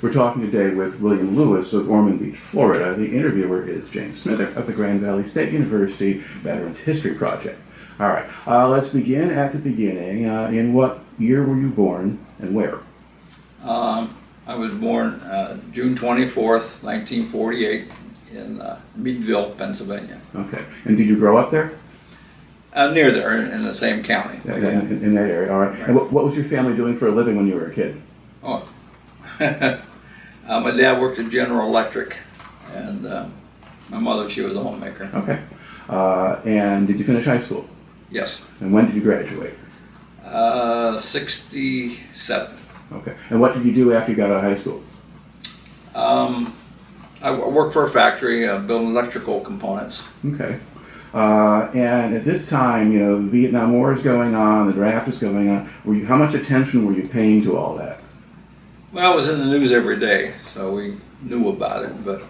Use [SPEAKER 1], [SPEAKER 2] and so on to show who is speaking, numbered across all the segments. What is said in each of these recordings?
[SPEAKER 1] We're talking today with William Lewis of Ormond Beach, Florida. The interviewer is James Smither of the Grand Valley State University Veterans History Project. All right, let's begin at the beginning. In what year were you born and where?
[SPEAKER 2] I was born June 24th, 1948 in Meadville, Pennsylvania.
[SPEAKER 1] Okay, and did you grow up there?
[SPEAKER 2] Near there, in the same county.
[SPEAKER 1] In that area, all right. And what was your family doing for a living when you were a kid?
[SPEAKER 2] Oh, my dad worked at General Electric, and my mother, she was a homemaker.
[SPEAKER 1] Okay. And did you finish high school?
[SPEAKER 2] Yes.
[SPEAKER 1] And when did you graduate?
[SPEAKER 2] 67.
[SPEAKER 1] Okay. And what did you do after you got out of high school?
[SPEAKER 2] I worked for a factory building electrical components.
[SPEAKER 1] Okay. And at this time, you know, the Vietnam War is going on, the draft is going on. How much attention were you paying to all that?
[SPEAKER 2] Well, it was in the news every day, so we knew about it, but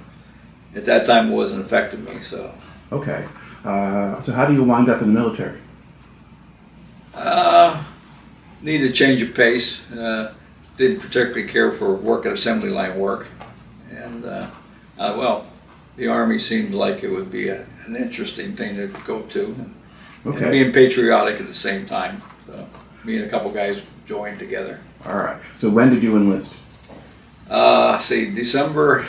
[SPEAKER 2] at that time it wasn't affecting me, so.
[SPEAKER 1] Okay. So how do you wind up in the military?
[SPEAKER 2] Needed a change of pace. Didn't particularly care for work at assembly line work. And, well, the Army seemed like it would be an interesting thing to go to.
[SPEAKER 1] Okay.
[SPEAKER 2] And being patriotic at the same time. So me and a couple guys joined together.
[SPEAKER 1] All right. So when did you enlist?
[SPEAKER 2] December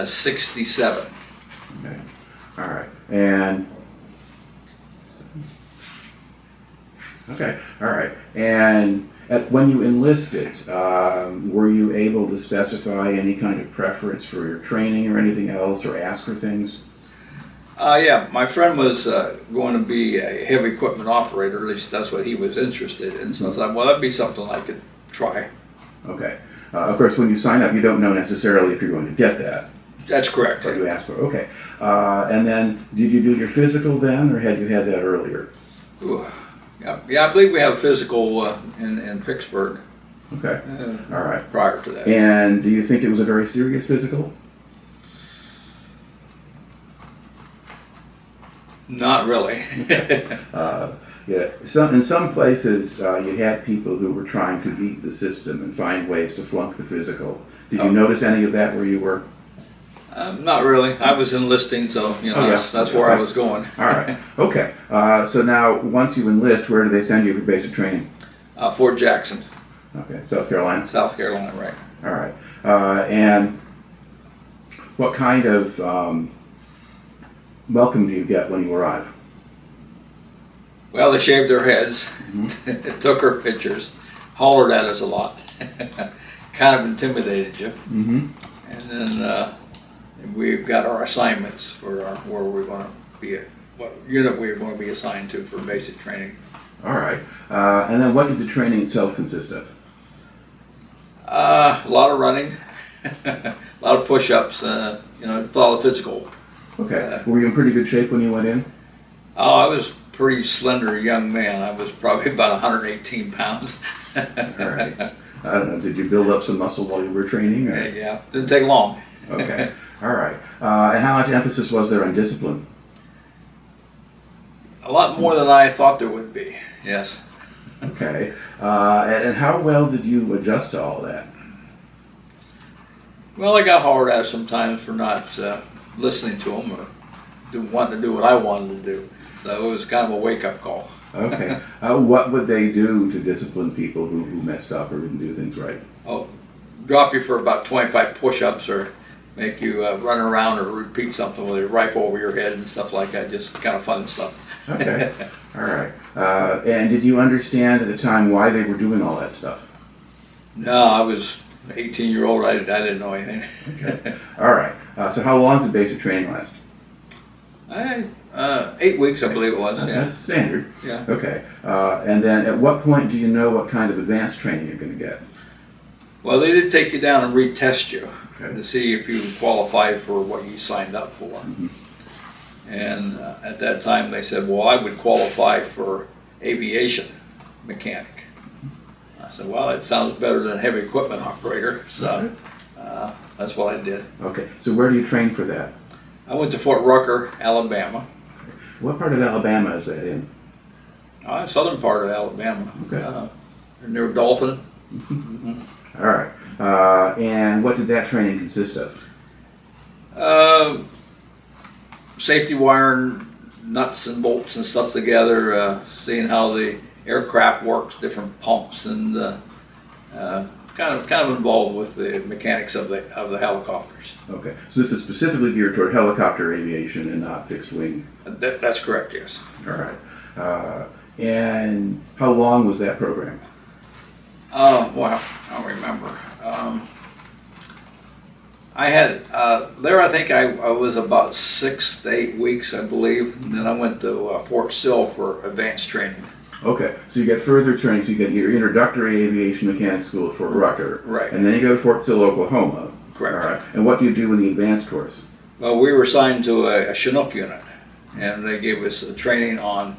[SPEAKER 2] 67.
[SPEAKER 1] Okay. All right. And okay. All right. And when you enlisted, were you able to specify any kind of preference for your training or anything else, or ask for things?
[SPEAKER 2] Yeah, my friend was going to be a heavy equipment operator. At least that's what he was interested in. So I thought, well, that'd be something I could try.
[SPEAKER 1] Okay. Of course, when you sign up, you don't know necessarily if you're going to get that.
[SPEAKER 2] That's correct.
[SPEAKER 1] But you ask for. Okay. And then, did you do your physical then, or had you had that earlier?
[SPEAKER 2] Ooh. Yeah, I believe we have a physical in Pittsburgh.
[SPEAKER 1] Okay. All right.
[SPEAKER 2] Prior to that.
[SPEAKER 1] And do you think it was a very serious physical?
[SPEAKER 2] Not really.
[SPEAKER 1] Yeah. In some places, you had people who were trying to beat the system and find ways to flunk the physical. Did you notice any of that where you were?
[SPEAKER 2] Not really. I was enlisting, so you know that's where I was going.
[SPEAKER 1] All right. Okay. So now, once you enlist, where do they send you for basic training?
[SPEAKER 2] Fort Jackson.
[SPEAKER 1] Okay. South Carolina.
[SPEAKER 2] South Carolina, right.
[SPEAKER 1] All right. And what kind of welcome do you get when you arrive?
[SPEAKER 2] Well, they shaved their heads, took our pictures, hollered at us a lot, kind of intimidated you, and then we've got our assignments for where we're going to be, what unit we're going to be assigned to for basic training.
[SPEAKER 1] All right. And then what did the training itself consist of?
[SPEAKER 2] A lot of running, a lot of push-ups, a lot of physical.
[SPEAKER 1] Okay. Were you in pretty good shape when you went in?
[SPEAKER 2] Oh, I was a pretty slender young man. I was probably about 118 pounds.
[SPEAKER 1] All right. I don't know. Did you build up some muscle while you were training? Or?
[SPEAKER 2] Yeah. Didn't take long.
[SPEAKER 1] Okay. All right. And how much emphasis was there on discipline?
[SPEAKER 2] A lot more than I thought there would be. Yes.
[SPEAKER 1] Okay. And how well did you adjust to all that?
[SPEAKER 2] Well, I got hollered at sometimes for not listening to them or wanting to do what I wanted to do. So it was kind of a wake-up call.
[SPEAKER 1] Okay. What would they do to discipline people who messed up or didn't do things right?
[SPEAKER 2] Oh, drop you for about 25 push-ups or make you run around or repeat something with a rifle over your head and stuff like that. Just kind of fun stuff.
[SPEAKER 1] Okay. All right. And did you understand at the time why they were doing all that stuff?
[SPEAKER 2] No, I was 18-year-old. I didn't know anything.
[SPEAKER 1] Okay. All right. So how long did basic training last?
[SPEAKER 2] 8 weeks, I believe it was. Yeah.
[SPEAKER 1] That's standard.
[SPEAKER 2] Yeah.
[SPEAKER 1] Okay. And then at what point do you know what kind of advanced training you're going to get?
[SPEAKER 2] Well, they did take you down and retest you
[SPEAKER 1] to
[SPEAKER 2] see if you qualify for what you signed up for. And at that time they said, well, I would qualify for aviation mechanic. I said, well, it sounds better than heavy equipment operator, so that's what I did.
[SPEAKER 1] Okay, so where do you train for that?
[SPEAKER 2] I went to Fort Rucker, Alabama.
[SPEAKER 1] What part of Alabama is that in?
[SPEAKER 2] Southern part of Alabama.
[SPEAKER 1] Okay.
[SPEAKER 2] Near Dolphin.
[SPEAKER 1] All right. And what did that training consist of?
[SPEAKER 2] Safety wiring nuts and bolts and stuff together, seeing how the aircraft works, different pumps, and kind of involved with the mechanics of the helicopters.
[SPEAKER 1] Okay, so this is specifically geared toward helicopter aviation and not fixed wing.
[SPEAKER 2] That's correct, yes.
[SPEAKER 1] All right. And how long was that program?
[SPEAKER 2] Well, I don't remember. I had there. I think I was about 6 to 8 weeks, I believe. And then I went to Fort Sill for advanced training.
[SPEAKER 1] Okay, so you get further training. So you get your introductory aviation mechanics school at Fort Rucker,
[SPEAKER 2] Right.
[SPEAKER 1] And then you go to Fort Sill, Oklahoma.
[SPEAKER 2] Correct.
[SPEAKER 1] All right. And what do you do in the advanced course?
[SPEAKER 2] Well, we were assigned to a Chinook unit, and they gave us a training on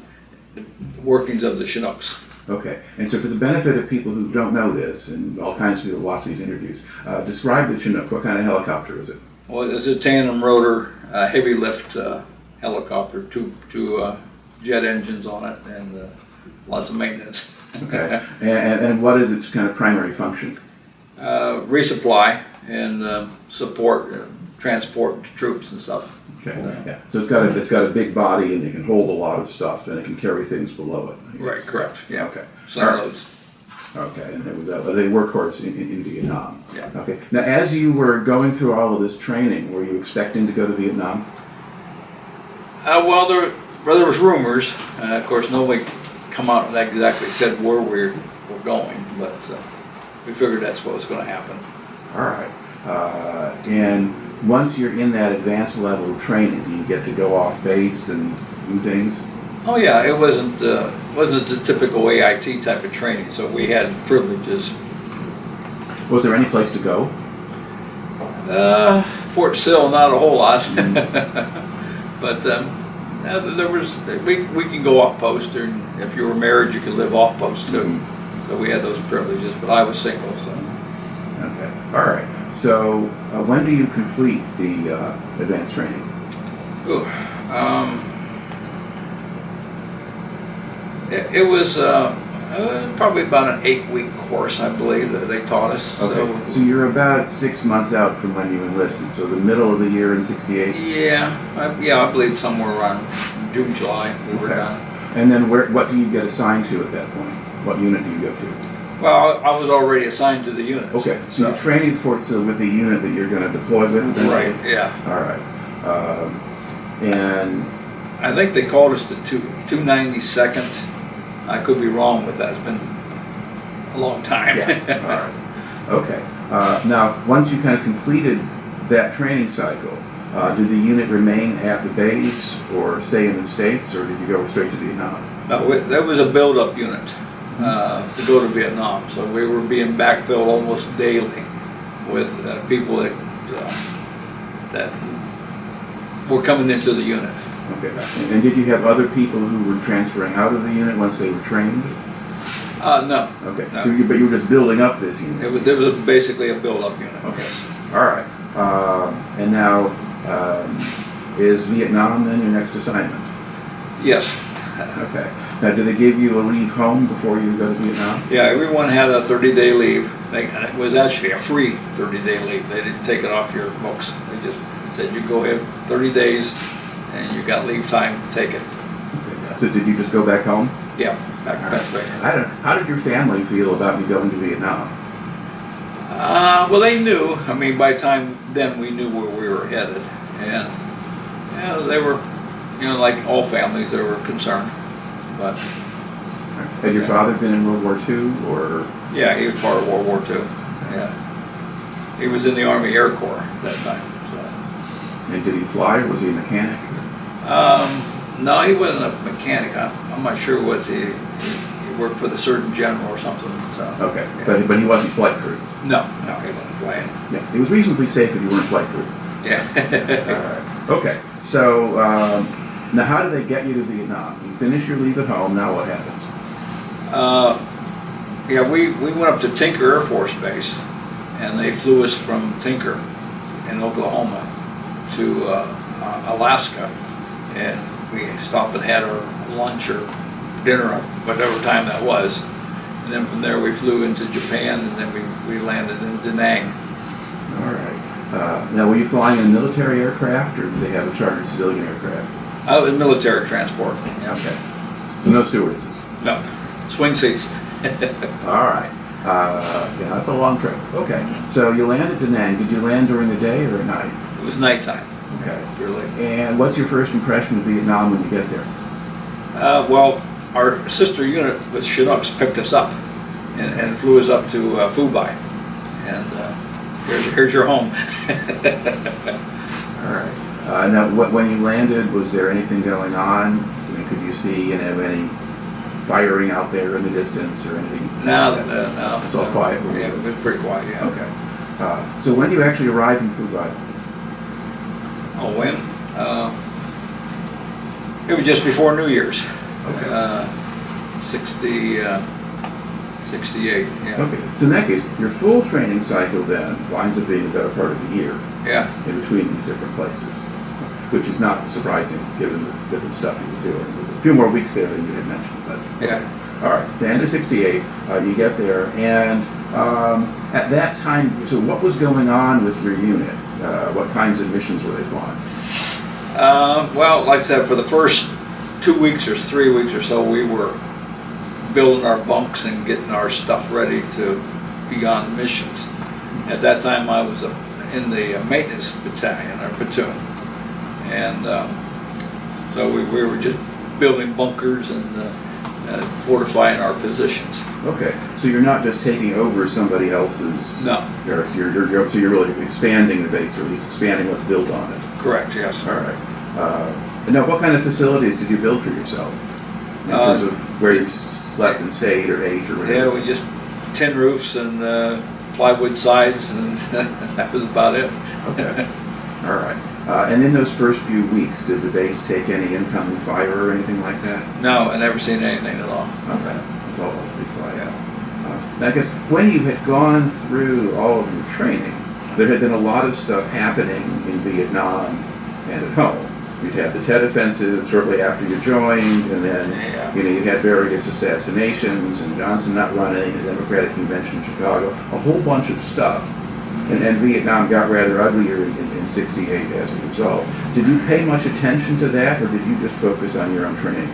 [SPEAKER 2] the workings of the Chinooks.
[SPEAKER 1] Okay, and so for the benefit of people who don't know this, and all kinds of people watch these interviews, describe the Chinook. What kind of helicopter is it?
[SPEAKER 2] Well, it's a tandem rotor, heavy lift helicopter, two jet engines on it, and lots of maintenance.
[SPEAKER 1] Okay, and what is its kind of primary function?
[SPEAKER 2] Resupply and support, transport troops and stuff.
[SPEAKER 1] Okay, yeah. So it's got a big body and it can hold a lot of stuff and it can carry things below it. I guess.
[SPEAKER 2] Right, correct. Yeah.
[SPEAKER 1] Okay.
[SPEAKER 2] Sling loads.
[SPEAKER 1] Okay, and it was a workhorse in Vietnam.
[SPEAKER 2] Yeah.
[SPEAKER 1] Okay. Now, as you were going through all of this training, were you expecting to go to Vietnam?
[SPEAKER 2] Well, there was rumors. Of course, nobody come out and exactly said where we're going, but we figured that's what was going to happen.
[SPEAKER 1] All right. And once you're in that advanced level of training, do you get to go off base and do things?
[SPEAKER 2] Oh yeah, it wasn't a typical AIT type of training, so we had privileges.
[SPEAKER 1] Was there any place to go?
[SPEAKER 2] Fort Sill, not a whole lot,
[SPEAKER 1] Mm-hmm.
[SPEAKER 2] but there was we can go off post, or if you were married, you could live off post too.
[SPEAKER 1] Mm-hmm.
[SPEAKER 2] So we had those privileges, but I was single, so.
[SPEAKER 1] Okay. All right. So when do you complete the advanced training?
[SPEAKER 2] Ooh, it was probably about an 8-week course, I believe, that they taught us.
[SPEAKER 1] Okay. So you're about 6 months out from when you enlisted. So the middle of the year in '68.
[SPEAKER 2] Yeah, I believe somewhere around June, July we were done.
[SPEAKER 1] And then what do you get assigned to at that point? What unit do you go to?
[SPEAKER 2] Well, I was already assigned to the unit.
[SPEAKER 1] Okay, so you're training at Fort Sill with the unit that you're going to deploy with?
[SPEAKER 2] Right, yeah.
[SPEAKER 1] All right. And
[SPEAKER 2] I think they called us the 292nd. I could be wrong with that. It's been a long time.
[SPEAKER 1] yeah. All right. Okay. Now, once you kind of completed that training cycle, did the unit remain at the base or stay in the States, or did you go straight to Vietnam?
[SPEAKER 2] No, there was a build-up unit to go to Vietnam, so we were being backfilled almost daily with people that were coming into the unit.
[SPEAKER 1] Okay. And did you have other people who were transferring out of the unit once they were trained?
[SPEAKER 2] No.
[SPEAKER 1] Okay.
[SPEAKER 2] No.
[SPEAKER 1] So but you were just building up this unit?
[SPEAKER 2] It was basically a build-up unit.
[SPEAKER 1] Okay.
[SPEAKER 2] Yes.
[SPEAKER 1] All right. And now, is Vietnam then your next assignment?
[SPEAKER 2] Yes.
[SPEAKER 1] Okay. Now, do they give you a leave home before you go to Vietnam?
[SPEAKER 2] Yeah, everyone had a 30-day leave. And it was actually a free 30-day leave. They didn't take it off your books. They just said you go ahead 30 days and you got leave time to take it.
[SPEAKER 1] Okay. So did you just go back home?
[SPEAKER 2] Yeah, back to Pennsylvania.
[SPEAKER 1] How did your family feel about you going to Vietnam?
[SPEAKER 2] Well, they knew. I mean, by the time then we knew where we were headed. And they were, like all families, they were concerned. But
[SPEAKER 1] Had your father been in World War II, or?
[SPEAKER 2] yeah, he was part of World War II. Yeah, he was in the Army Air Corps at that time. So.
[SPEAKER 1] And did he fly, or was he a mechanic?
[SPEAKER 2] No, he wasn't a mechanic. I'm not sure what he worked for the Surgeon General or something. So.
[SPEAKER 1] Okay,
[SPEAKER 2] Yeah.
[SPEAKER 1] but he wasn't flight crew.
[SPEAKER 2] No, he wasn't flying.
[SPEAKER 1] Yeah, it was reasonably safe if you weren't flight crew.
[SPEAKER 2] Yeah.
[SPEAKER 1] All right. Okay, so now how do they get you to Vietnam? You finish your leave at home. Now what happens?
[SPEAKER 2] Yeah, we went up to Tinker Air Force Base, and they flew us from Tinker in Oklahoma to Alaska, and we stopped and had our lunch or dinner, whatever time that was, And then from there we flew into Japan, and then we landed in Da Nang.
[SPEAKER 1] All right. Now, were you flying in a military aircraft, or did they have a chartered civilian aircraft?
[SPEAKER 2] It was military transport. Yeah.
[SPEAKER 1] Okay. So no stewardesses?
[SPEAKER 2] No, swing seats.
[SPEAKER 1] All right. Yeah, that's a long trip. Okay. So you landed Da Nang. Did you land during the day or at night?
[SPEAKER 2] It was nighttime.
[SPEAKER 1] Okay.
[SPEAKER 2] Really.
[SPEAKER 1] And what's your first impression of Vietnam when you get there?
[SPEAKER 2] Well, our sister unit with Chinooks picked us up and flew us up to Phu Bai. And here's your home.
[SPEAKER 1] All right. Now, when you landed, was there anything going on? I mean, could you see any firing out there in the distance or anything?
[SPEAKER 2] No.
[SPEAKER 1] It's all quiet.
[SPEAKER 2] Yeah, it was pretty quiet. Yeah.
[SPEAKER 1] Okay. So when do you actually arrive in Phu Bai?
[SPEAKER 2] Oh, when? It was just before New Year's.
[SPEAKER 1] Okay.
[SPEAKER 2] 68. Yeah.
[SPEAKER 1] Okay. So in that case, your full training cycle then winds up being the better part of the year.
[SPEAKER 2] Yeah.
[SPEAKER 1] In between these different places, which is not surprising given the different stuff you were doing. There's a few more weeks there than you had mentioned, but
[SPEAKER 2] Yeah.
[SPEAKER 1] all right. The end of '68, you get there, and at that time, so what was going on with your unit? What kinds of missions were they flying?
[SPEAKER 2] Well, like I said, for the first 2 weeks or 3 weeks or so, we were building our bunks and getting our stuff ready to be on missions. At that time, I was in the maintenance battalion, or platoon, and so we were just building bunkers and fortifying our positions.
[SPEAKER 1] Okay, so you're not just taking over somebody else's.
[SPEAKER 2] No.
[SPEAKER 1] So you're really expanding the base, or at least expanding what's built on it.
[SPEAKER 2] Correct. Yes.
[SPEAKER 1] All right. And now, what kind of facilities did you build for yourself in terms of where you slept and stayed or ate or whatever?
[SPEAKER 2] Yeah, we just tin roofs and plywood sides, and that was about it.
[SPEAKER 1] Okay. All right. And in those first few weeks, did the base take any incoming fire or anything like that?
[SPEAKER 2] No, I never seen anything at all.
[SPEAKER 1] Okay. It's all pretty quiet.
[SPEAKER 2] Yeah.
[SPEAKER 1] Now, I guess when you had gone through all of your training, there had been a lot of stuff happening in Vietnam and at home. You'd had the Tet Offensive shortly after you joined, and then you had various assassinations, and Johnson not running, the Democratic Convention in Chicago, a whole bunch of stuff. And Vietnam got rather uglier in '68 as a result. Did you pay much attention to that, or did you just focus on your own training?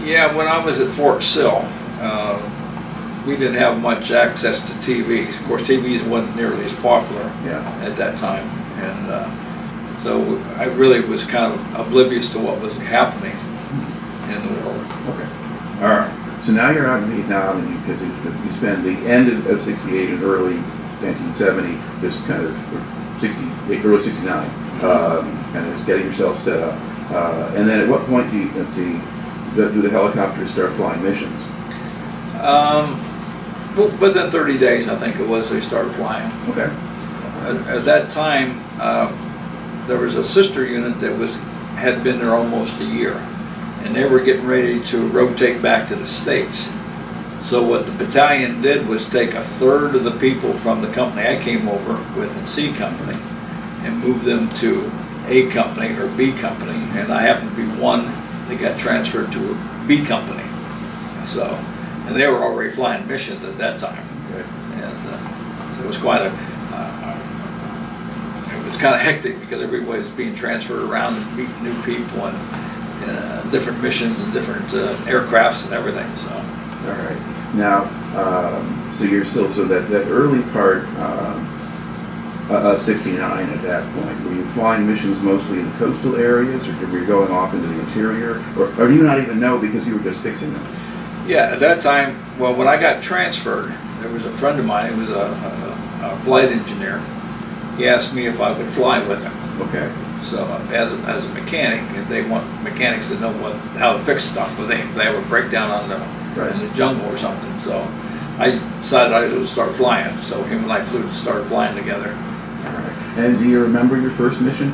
[SPEAKER 2] Yeah, when I was at Fort Sill, we didn't have much access to TVs. Of course, TVs wasn't nearly as popular at that time, and so I really was kind of oblivious to what was happening in the world.
[SPEAKER 1] Okay. All right. So now you're out in Vietnam, and because you spend the end of '68 and early 1970, just kind of early '69, kind of just getting yourself set up. And then at what point do the helicopters start flying missions?
[SPEAKER 2] Within 30 days, I think it was, they started flying.
[SPEAKER 1] Okay.
[SPEAKER 2] At that time, there was a sister unit that had been there almost a year, and they were getting ready to rotate back to the States. So what the battalion did was take a third of the people from the company I came over with in C Company and move them to A Company or B Company, and I happened to be one that got transferred to a B Company. So, and they were already flying missions at that time.
[SPEAKER 1] Okay.
[SPEAKER 2] And so it was quite it was kind of hectic because everybody was being transferred around and meeting new people and different missions and different aircrafts and everything. So.
[SPEAKER 1] All right. Now, so you're still that early part of '69 at that point. Were you flying missions mostly in the coastal areas, or were you going off into the interior, or do you not even know because you were just fixing them?
[SPEAKER 2] Yeah, at that time, well, when I got transferred, there was a friend of mine who was a flight engineer. He asked me if I would fly with him.
[SPEAKER 1] Okay.
[SPEAKER 2] So as a mechanic, they want mechanics to know how to fix stuff when they have a breakdown in the jungle or something. So I decided I would start flying. So him and I started flying together.
[SPEAKER 1] All right. And do you remember your first mission?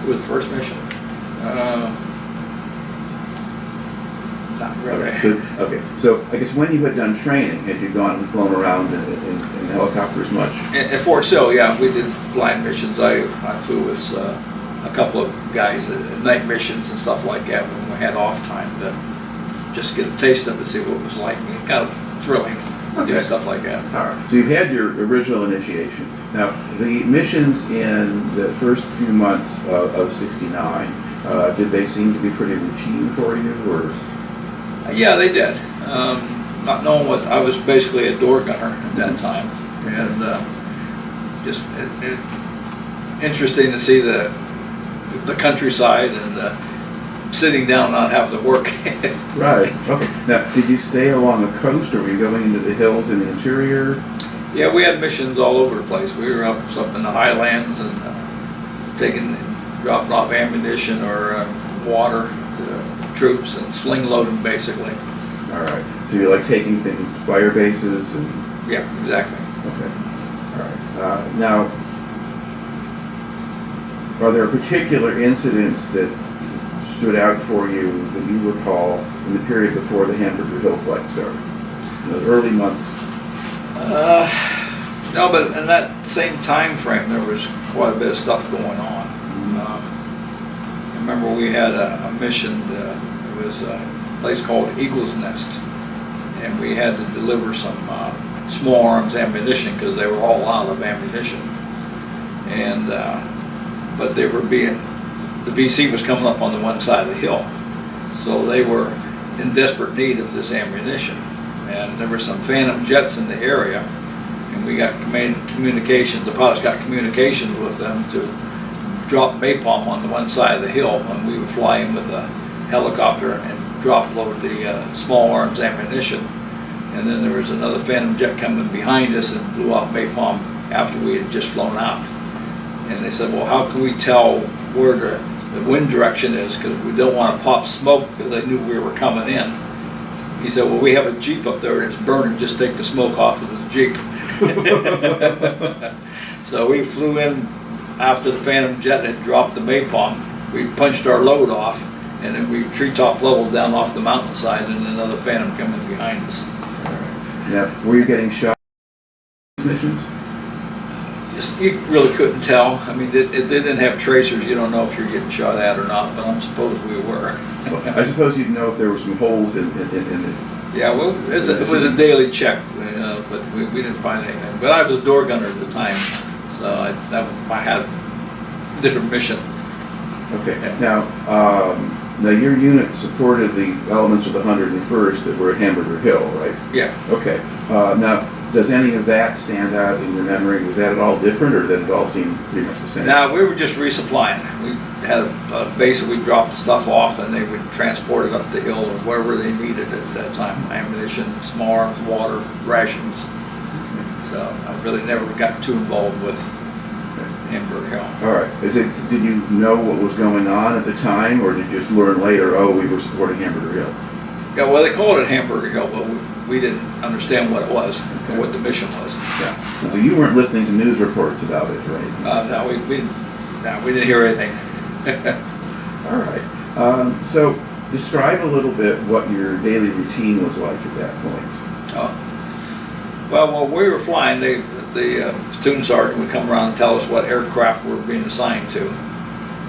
[SPEAKER 2] It was the first mission. Not really.
[SPEAKER 1] Okay. So I guess when you had done training, had you gone and flown around in helicopters much?
[SPEAKER 2] At Fort Sill, yeah, we did flying missions. I flew with a couple of guys at night missions and stuff like that when we had off time to just get a taste of it, see what it was like. We kind of thrilling to do
[SPEAKER 1] Okay.
[SPEAKER 2] stuff like that.
[SPEAKER 1] All right. So you had your original initiation. Now, the missions in the first few months of '69, did they seem to be pretty routine for you, or?
[SPEAKER 2] Yeah, they did. Not knowing what I was basically a door gunner at that time, and just interesting to see the countryside and sitting down not having to work.
[SPEAKER 1] Right. Okay. Now, did you stay along the coast, or were you going into the hills in the interior?
[SPEAKER 2] Yeah, we had missions all over the place. We were up in the highlands and dropping off ammunition or water to troops and sling loading basically.
[SPEAKER 1] All right. So you're like taking things to fire bases and.
[SPEAKER 2] Yeah, exactly.
[SPEAKER 1] Okay. All right. Now, are there particular incidents that stood out for you that you recall in the period before the Hamburger Hill flight started? In the early months.
[SPEAKER 2] No, but in that same time frame, there was quite a bit of stuff going on. I remember we had a mission. It was a place called Eagle's Nest, and we had to deliver some small arms ammunition because they were all out of ammunition. And but they were the VC was coming up on the one side of the hill, so they were in desperate need of this ammunition. And there were some Phantom jets in the area, and we got communications. The pilots got communications with them to drop napalm on the one side of the hill, and we would fly in with a helicopter and drop load the small arms ammunition. And then there was another Phantom jet coming behind us and blew off napalm after we had just flown out. And they said, well, how can we tell where the wind direction is, because we don't want to pop smoke, because they knew we were coming in. He said, well, we have a Jeep up there and it's burning, just take the smoke off of the Jeep. So we flew in after the Phantom jet had dropped the napalm. We punched our load off, and then we treetop leveled down off the mountainside, and another Phantom coming behind us.
[SPEAKER 1] All right. Now, were you getting shot in missions?
[SPEAKER 2] You really couldn't tell. I mean, it didn't have tracers. You don't know if you're getting shot at or not, but I suppose we were.
[SPEAKER 1] Well, I suppose you'd know if there were some holes in the.
[SPEAKER 2] Yeah, well, it was a daily check, but we didn't find anything. But I was a door gunner at the time, so I had a different mission.
[SPEAKER 1] Okay.
[SPEAKER 2] Yeah.
[SPEAKER 1] Now your unit supported the elements of the 101st that were at Hamburger Hill, right?
[SPEAKER 2] Yeah.
[SPEAKER 1] Okay. Now, does any of that stand out in your memory? Was that at all different, or did it all seem pretty much the same?
[SPEAKER 2] Now, we were just resupplying. We had a base that we dropped the stuff off, and they would transport it up the hill or wherever they needed it at that time. Ammunition, small arms, water, rations. So I really never got too involved with Hamburger Hill.
[SPEAKER 1] All right. Did you know what was going on at the time, or did you just learn later, oh, we were supporting Hamburger Hill?
[SPEAKER 2] Yeah, well, they called it Hamburger Hill, but we didn't understand what it was or what the mission was.
[SPEAKER 1] Yeah. And so you weren't listening to news reports about it, right?
[SPEAKER 2] No, we didn't hear anything.
[SPEAKER 1] All right. So describe a little bit what your daily routine was like at that point.
[SPEAKER 2] Well, while we were flying, the platoon sergeant would come around and tell us what aircraft we were being assigned to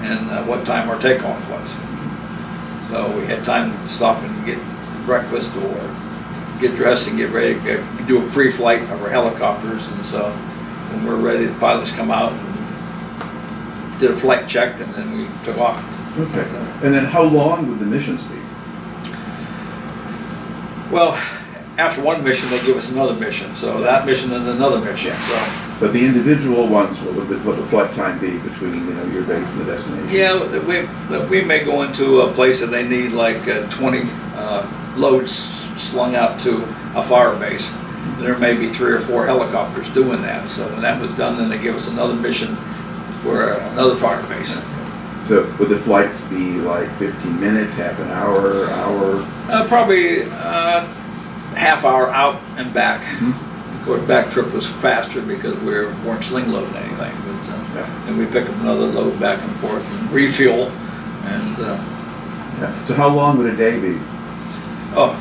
[SPEAKER 2] and what time our takeoff was. So we had time to stop and get breakfast or get dressed and get ready to do a pre-flight of our helicopters. And so when we were ready, the pilots come out and did a flight check, and then we took off.
[SPEAKER 1] Okay. And then how long would the missions be?
[SPEAKER 2] Well, after one mission, they give us another mission. So that mission and another mission. So.
[SPEAKER 1] But the individual ones, what would the flight time be between your base and the destination?
[SPEAKER 2] Yeah, we may go into a place that they need like 20 loads slung out to a fire base. There may be 3 or 4 helicopters doing that. So when that was done, then they give us another mission for another fire base.
[SPEAKER 1] So would the flights be like 15 minutes, half an hour, hour?
[SPEAKER 2] Probably half hour out and back.
[SPEAKER 1] Mm-hmm.
[SPEAKER 2] Of course, back trip was faster because we weren't sling loading anything. But, and we pick up another load back and forth and refuel. And
[SPEAKER 1] yeah. So how long would a day be?
[SPEAKER 2] Oh,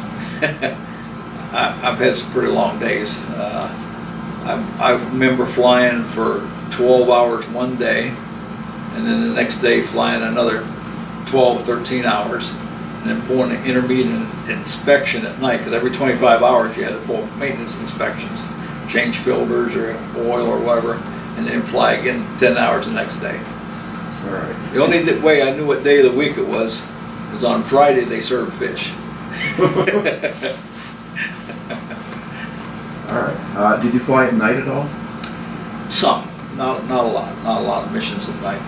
[SPEAKER 2] I've had some pretty long days. I remember flying for 12 hours one day, and then the next day flying another 12, 13 hours. and then pull an intermediate inspection at night, because every 25 hours you had to pull maintenance inspections, change filters or oil or whatever, and then fly again 10 hours the next day.
[SPEAKER 1] All right.
[SPEAKER 2] The only way I knew what day of the week it was is on Friday they served fish.
[SPEAKER 1] All right. Did you fly at night at all?
[SPEAKER 2] Some, not a lot of missions at night,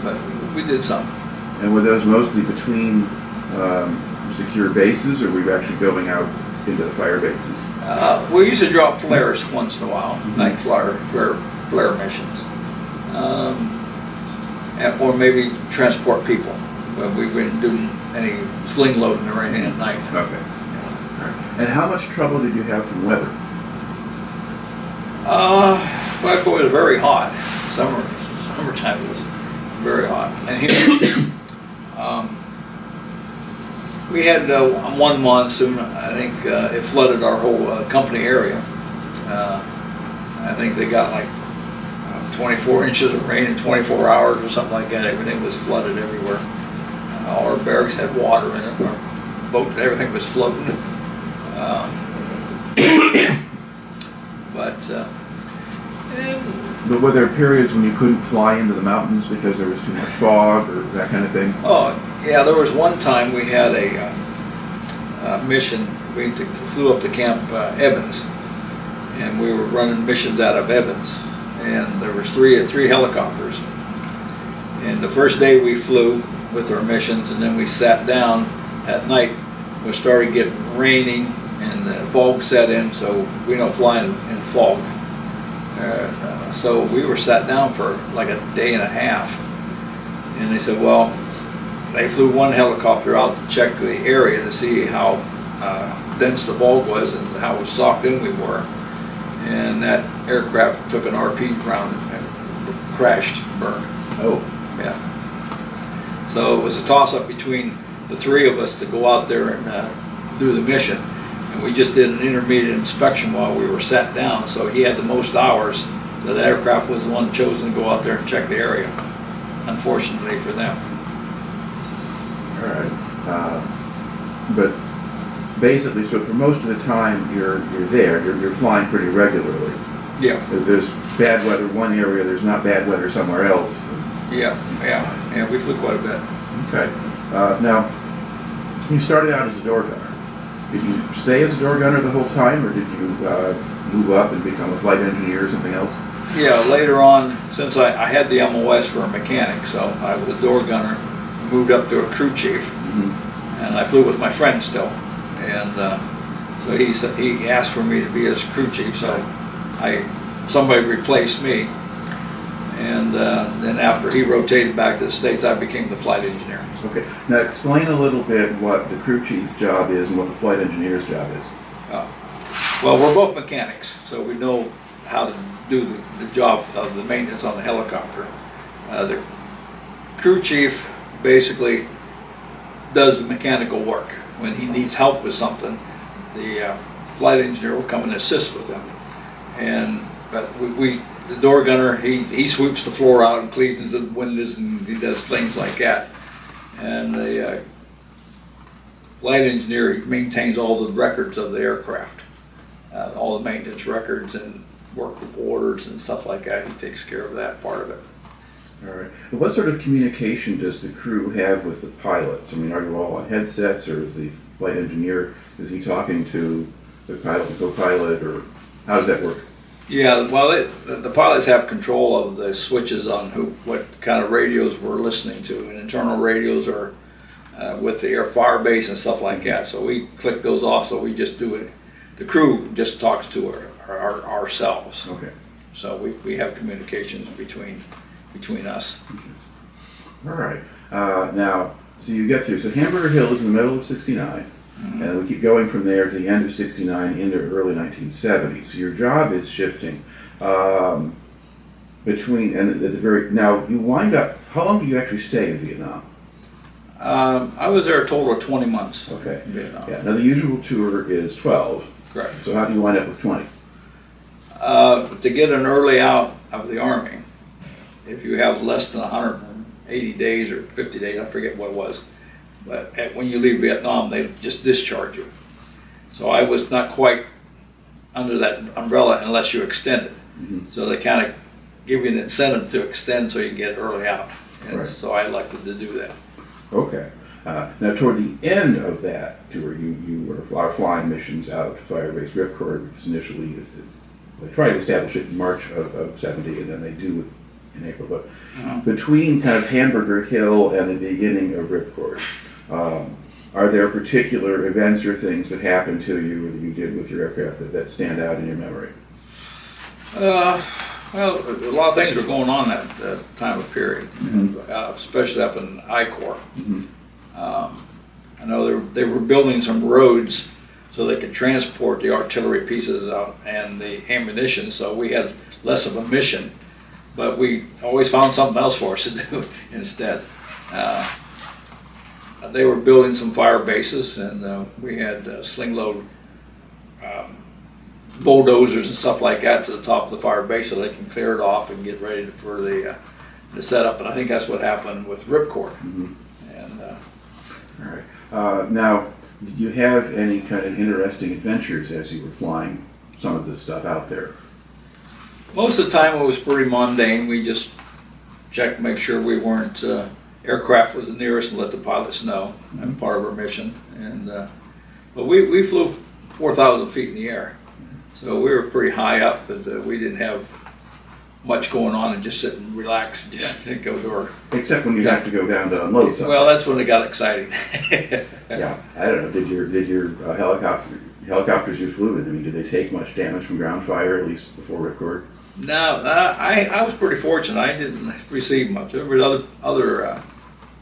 [SPEAKER 2] but we did some.
[SPEAKER 1] And were those mostly between secure bases, or were you actually going out into the fire bases?
[SPEAKER 2] We used to drop flares once in a while, night flare missions, or maybe transport people. But we didn't do any sling loading or anything at night.
[SPEAKER 1] Okay. All right. And how much trouble did you have from weather?
[SPEAKER 2] Well, it was very hot. Summertime was very hot and humid. We had one monsoon. I think it flooded our whole company area. I think they got like 24 inches of rain in 24 hours or something like that. Everything was flooded everywhere. All our barracks had water in it. Our boat, everything was floating.
[SPEAKER 1] But were there periods when you couldn't fly into the mountains because there was too much fog or that kind of thing?
[SPEAKER 2] Oh, yeah, there was one time we had a mission. We flew up to Camp Evans, and we were running missions out of Evans. And there was three helicopters. And the first day we flew with our missions, and then we sat down at night. We started getting raining, and the fog set in, so we don't fly in fog. So we were sat down for like a day and a half, and they said, well, they flew one helicopter out to check the area to see how dense the fog was and how socked in we were, and that aircraft took an RP round and crashed, burned.
[SPEAKER 1] Oh.
[SPEAKER 2] Yeah. So it was a toss-up between the three of us to go out there and do the mission, and we just did an intermediate inspection while we were sat down, so he had the most hours. So the aircraft was the one chosen to go out there and check the area, unfortunately for them.
[SPEAKER 1] All right. But basically, so for most of the time you're there, you're flying pretty regularly.
[SPEAKER 2] Yeah.
[SPEAKER 1] If there's bad weather in one area, there's not bad weather somewhere else.
[SPEAKER 2] Yeah, we flew quite a bit.
[SPEAKER 1] Okay. Now, you started out as a door gunner. Did you stay as a door gunner the whole time, or did you move up and become a flight engineer or something else?
[SPEAKER 2] Yeah, later on, since I had the MOS for a mechanic, so I was a door gunner, moved up to a crew chief, and I flew with my friend still. And so he asked for me to be his crew chief, so somebody replaced me. And then after he rotated back to the States, I became the flight engineer.
[SPEAKER 1] Okay. Now explain a little bit what the crew chief's job is and what the flight engineer's job is.
[SPEAKER 2] Well, we're both mechanics, so we know how to do the job of the maintenance on the helicopter. The crew chief basically does the mechanical work. When he needs help with something, the flight engineer will come and assist with him. But the door gunner, he sweeps the floor out and cleans the windows, and he does things like that. And the flight engineer maintains all the records of the aircraft, all the maintenance records and work orders and stuff like that. He takes care of that part of it.
[SPEAKER 1] All right. And what sort of communication does the crew have with the pilots? I mean, are you all on headsets, or is the flight engineer, is he talking to the pilot, the co-pilot, or how does that work?
[SPEAKER 2] Yeah, well, the pilots have control of the switches on what kind of radios we're listening to, and internal radios are with the Firebase and stuff like that. So we click those off, so we just do it. The crew just talks to ourselves.
[SPEAKER 1] Okay.
[SPEAKER 2] So we have communications between us.
[SPEAKER 1] All right. Now, so you get through. So Hamburger Hill is in the middle of '69. And we keep going from there to the end of '69 into early 1970. So your job is shifting between, and at the very, now you wind up, how long do you actually stay in Vietnam?
[SPEAKER 2] I was there a total of 20 months.
[SPEAKER 1] Okay.
[SPEAKER 2] In Vietnam.
[SPEAKER 1] Yeah. Now the usual tour is 12.
[SPEAKER 2] Correct.
[SPEAKER 1] So how do you wind up with 20?
[SPEAKER 2] To get an early out of the Army, if you have less than 180 days or 50 days, I forget what it was, but when you leave Vietnam, they just discharge you. So I was not quite under that umbrella unless you extend it. So they kind of give you an incentive to extend so you get early out. And so I elected to do that.
[SPEAKER 1] Okay. Now, toward the end of that tour, you were flying missions out to Firebase Ripcord, which initially they tried to establish it in March of 70, and then they do in April. But between kind of Hamburger Hill and the beginning of Ripcord, are there particular events or things that happened to you or that you did with your aircraft that stand out in your memory?
[SPEAKER 2] Well, a lot of things were going on that time of period, especially up in I-Corps. I know they were building some roads so they could transport the artillery pieces out and the ammunition, so we had less of a mission, but we always found something else for us to do instead. They were building some fire bases, and we had sling load bulldozers and stuff like that to the top of the fire base so they can clear it off and get ready for the setup. And I think that's what happened with Ripcord. And
[SPEAKER 1] all right. Now, did you have any kind of interesting adventures as you were flying some of this stuff out there?
[SPEAKER 2] most of the time it was pretty mundane. We just checked, make sure we weren't aircraft was the nearest, and let the pilots know. That's part of our mission. And but we flew 4,000 feet in the air, so we were pretty high up, but we didn't have much going on and just sit and relax and just go to our...
[SPEAKER 1] Except when you have to go down to unload something.
[SPEAKER 2] Well, that's when it got exciting.
[SPEAKER 1] Yeah, I don't know. Did your helicopters you flew in, I mean, did they take much damage from ground fire, at least before Ripcord?
[SPEAKER 2] No, I was pretty fortunate. I didn't receive much. There were other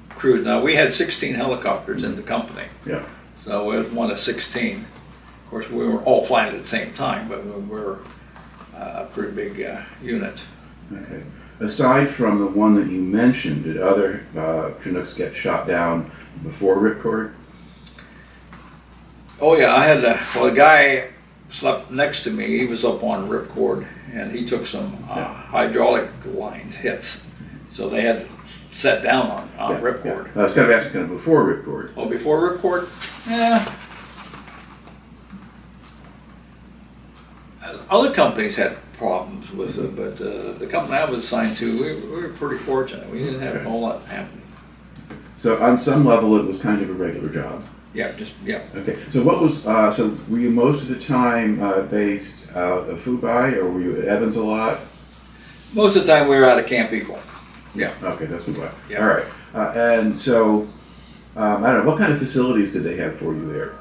[SPEAKER 2] crews. Now, we had 16 helicopters in the company.
[SPEAKER 1] Yeah.
[SPEAKER 2] So it was one of 16. Of course, we were all flying at the same time, but we were a pretty big unit.
[SPEAKER 1] Okay. Aside from the one that you mentioned, did other Chinooks get shot down before Ripcord?
[SPEAKER 2] Oh yeah, I had a guy slept next to me. He was up on Ripcord, and he took some hydraulic lines hits, so they had to set down on Ripcord.
[SPEAKER 1] Yeah. I was kind of asking kind of before Ripcord.
[SPEAKER 2] Oh, before Ripcord? Yeah. Other companies had problems with it, but the company I was assigned to, we were pretty fortunate. We didn't have a whole lot happening.
[SPEAKER 1] So on some level, it was kind of a regular job.
[SPEAKER 2] Yeah,
[SPEAKER 1] Okay. So what was so were you most of the time based out of Fubai, or were you at Evans a lot?
[SPEAKER 2] Most of the time we were out of Camp Eagle. Yeah.
[SPEAKER 1] Okay, that's Fubai.
[SPEAKER 2] Yeah.
[SPEAKER 1] All right. And so I don't know, what kind of facilities did they have for you there?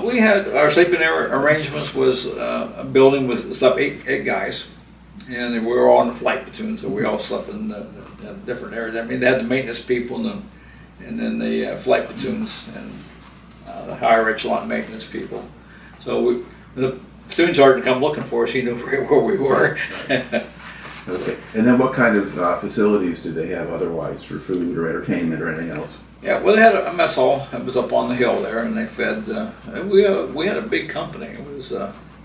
[SPEAKER 2] We had our sleeping arrangements was a building with slept eight guys, and we were all in a flight platoon, so we all slept in different areas. I mean, they had the maintenance people and then the flight platoons and the higher echelon maintenance people. So the platoon sergeant come looking for us. He knew where we were.
[SPEAKER 1] Okay. And then what kind of facilities did they have otherwise for food or entertainment or anything else?
[SPEAKER 2] Yeah, well, they had a mess hall that was up on the hill there, and they fed. We had a big company. It was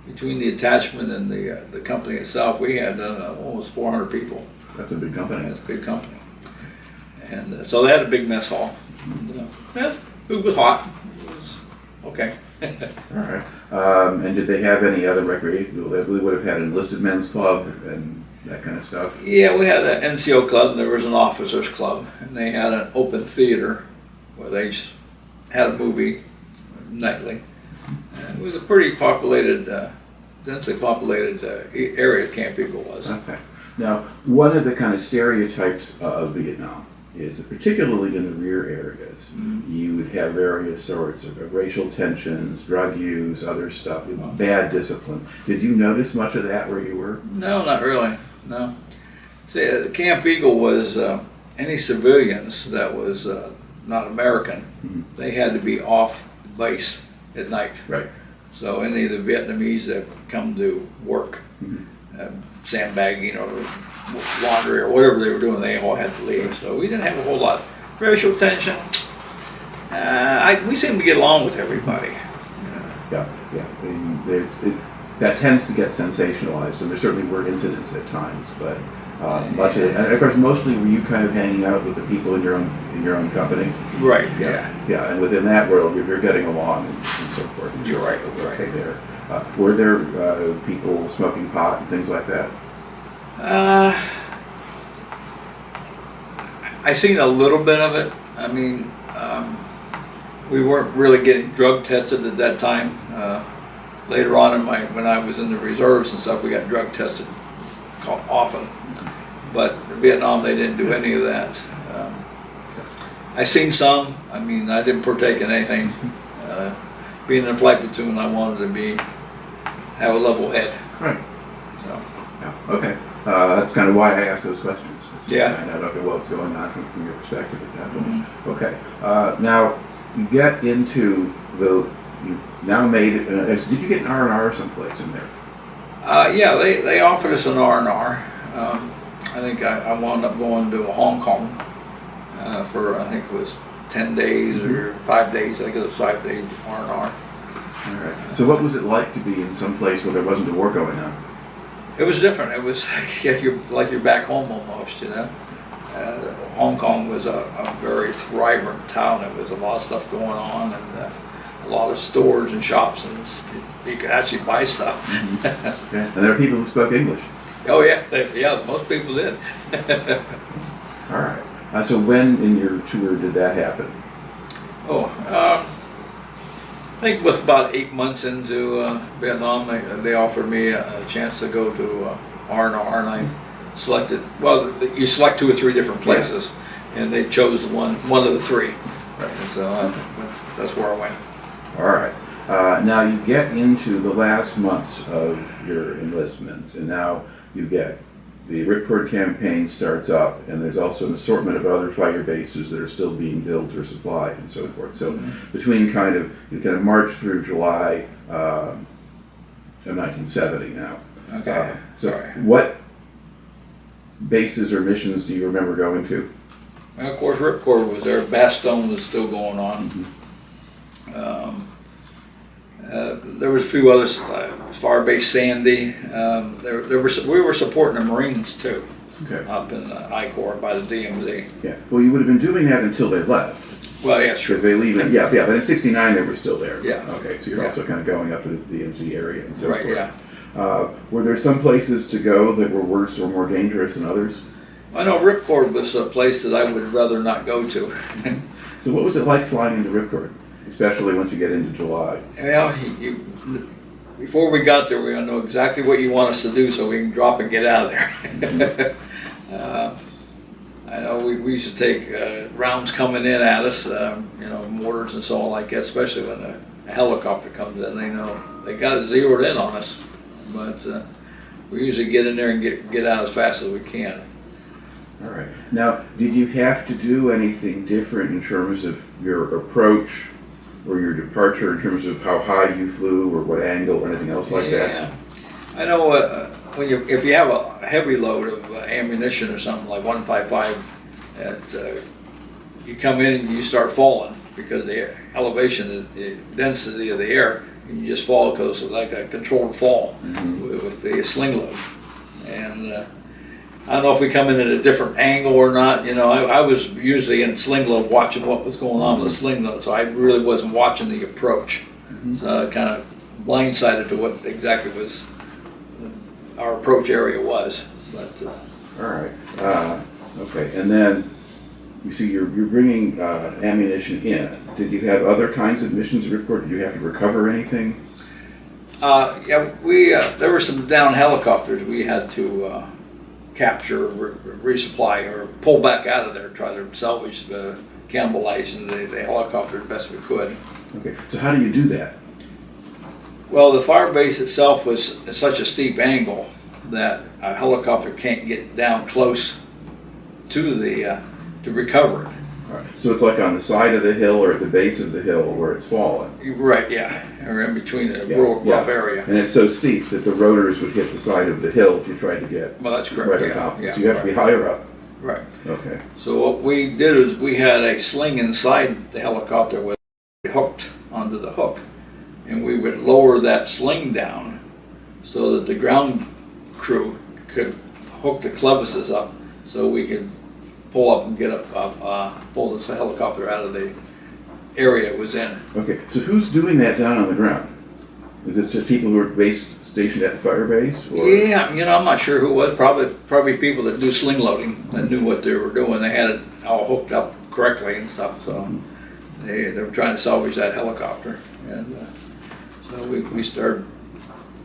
[SPEAKER 2] between the attachment and the company itself. We had almost 400 people.
[SPEAKER 1] That's a big company.
[SPEAKER 2] That's a big company. And so they had a big mess hall. And, food was hot. It was okay.
[SPEAKER 1] All right. And did they have any other recreation? They would have had an enlisted men's club and that kind of stuff?
[SPEAKER 2] Yeah, we had an NCO club. There was an officers club, and they had an open theater where they had a movie nightly. And it was a pretty populated, densely populated area Camp Eagle was.
[SPEAKER 1] Okay. Now, one of the kind of stereotypes of Vietnam is that particularly in the rear areas, you would have various sorts of racial tensions, drug use, other stuff, bad discipline. Did you notice much of that where you were?
[SPEAKER 2] No, not really. No. See, Camp Eagle was any civilians that was not American, they had to be off the base at night.
[SPEAKER 1] Right.
[SPEAKER 2] So any of the Vietnamese that come to work, sandbagging or laundry or whatever they were doing, they all had to leave. So we didn't have a whole lot. Racial tension. We seemed to get along with everybody.
[SPEAKER 1] Yeah. I mean, that tends to get sensationalized, and there certainly were incidents at times, but Much of it, and of course, mostly were you kind of hanging out with the people in your own company?
[SPEAKER 2] Right. Yeah.
[SPEAKER 1] Yeah, and within that world, you're getting along and so forth.
[SPEAKER 2] You're right.
[SPEAKER 1] Okay, there. Were there people smoking pot and things like that?
[SPEAKER 2] I seen a little bit of it. I mean, we weren't really getting drug tested at that time. Later on when I was in the reserves and stuff, we got drug tested often. But in Vietnam, they didn't do any of that. I seen some. I mean, I didn't partake in anything. Being in a flight platoon, I wanted to have a level head.
[SPEAKER 1] Right.
[SPEAKER 2] So.
[SPEAKER 1] Yeah. Okay. That's kind of why I asked those questions.
[SPEAKER 2] Yeah.
[SPEAKER 1] I don't know what's going on from your perspective at that point.
[SPEAKER 2] Mm-hmm.
[SPEAKER 1] Okay. Now you get into you now made. Did you get an R&R someplace in there?
[SPEAKER 2] Yeah, they offered us an R&R. I think I wound up going to Hong Kong for I think it was 10 days or 5 days. I think it was 5 days R&R.
[SPEAKER 1] All right. So what was it like to be in some place where there wasn't a war going on?
[SPEAKER 2] It was different. It was you're back home almost, you know. Hong Kong was a very thriving town. There was a lot of stuff going on and a lot of stores and shops, and you could actually buy stuff.
[SPEAKER 1] Mm-hmm. Yeah. And there are people who spoke English.
[SPEAKER 2] Oh yeah, most people did.
[SPEAKER 1] All right. So when in your tour did that happen?
[SPEAKER 2] I think with about 8 months into Vietnam, they offered me a chance to go to R&R, and I selected. Well, you select 2 or 3 different places, and they chose one of the 3.
[SPEAKER 1] Right.
[SPEAKER 2] And so that's where I went.
[SPEAKER 1] All right. Now you get into the last months of your enlistment, and now you get the Ripcord campaign starts up, and there's also an assortment of other fire bases that are still being built or supplied and so forth. So between you kind of march through July of 1970 now.
[SPEAKER 2] Okay.
[SPEAKER 1] So what bases or missions do you remember going to?
[SPEAKER 2] Well, of course, Ripcord was there. Bastogne was still going on.
[SPEAKER 1] Mm-hmm.
[SPEAKER 2] There was a few others, Firebase Sandy. We were supporting the Marines too, up in I-Corps by the DMZ.
[SPEAKER 1] Yeah. Well, you would have been doing that until they left.
[SPEAKER 2] Well, yeah, sure.
[SPEAKER 1] Because they leave it. Yeah. But in '69 they were still there.
[SPEAKER 2] Yeah.
[SPEAKER 1] Okay. So you're also kind of going up to the DMZ area and so forth.
[SPEAKER 2] Right. Yeah.
[SPEAKER 1] Were there some places to go that were worse or more dangerous than others?
[SPEAKER 2] I know Ripcord was a place that I would rather not go to.
[SPEAKER 1] So what was it like flying into Ripcord, especially once you get into July?
[SPEAKER 2] Well, before we got there, we know exactly what you want us to do so we can drop and get out of there. I know we used to take rounds coming in at us, mortars and so on like that, especially when a helicopter comes in. They know they got it zeroed in on us, but we usually get in there and get out as fast as we can.
[SPEAKER 1] All right. Now, did you have to do anything different in terms of your approach or your departure, in terms of how high you flew or what angle or anything else like that?
[SPEAKER 2] Yeah, I know if you have a heavy load of ammunition or something like 155, you come in and you start falling because the elevation, the density of the air, and you just fall because it's like a controlled fall with the sling load. And I don't know if we come in at a different angle or not. I was usually in sling load watching what was going on with the sling load, so I really wasn't watching the approach. So I kind of blindsided to what exactly was our approach area was. But
[SPEAKER 1] all right. Okay. And then you see you're bringing ammunition in. Did you have other kinds of missions at Ripcord? Did you have to recover anything?
[SPEAKER 2] There were some down helicopters we had to capture, resupply, or pull back out of there, try to salvage the cannibalize the helicopter as best we could.
[SPEAKER 1] Okay, so how do you do that?
[SPEAKER 2] Well, the fire base itself was at such a steep angle that a helicopter can't get down close to to recover it.
[SPEAKER 1] All right. So it's like on the side of the hill or at the base of the hill where it's fallen.
[SPEAKER 2] Right, yeah, or in between a rough area.
[SPEAKER 1] And it's so steep that the rotors would hit the side of the hill if you tried to get
[SPEAKER 2] well, that's correct.
[SPEAKER 1] right on top. So you have to be higher up.
[SPEAKER 2] Right.
[SPEAKER 1] Okay.
[SPEAKER 2] So what we did is we had a sling inside the helicopter with hooked onto the hook, and we would lower that sling down so that the ground crew could hook the clevises up so we could pull up and get pull this helicopter out of the area it was in.
[SPEAKER 1] Okay, so who's doing that down on the ground? Is this just people who are stationed at the Firebase? Or?
[SPEAKER 2] Yeah, I'm not sure who it was. Probably people that do sling loading that knew what they were doing. They had it all hooked up correctly and stuff. So they were trying to salvage that helicopter, and so we started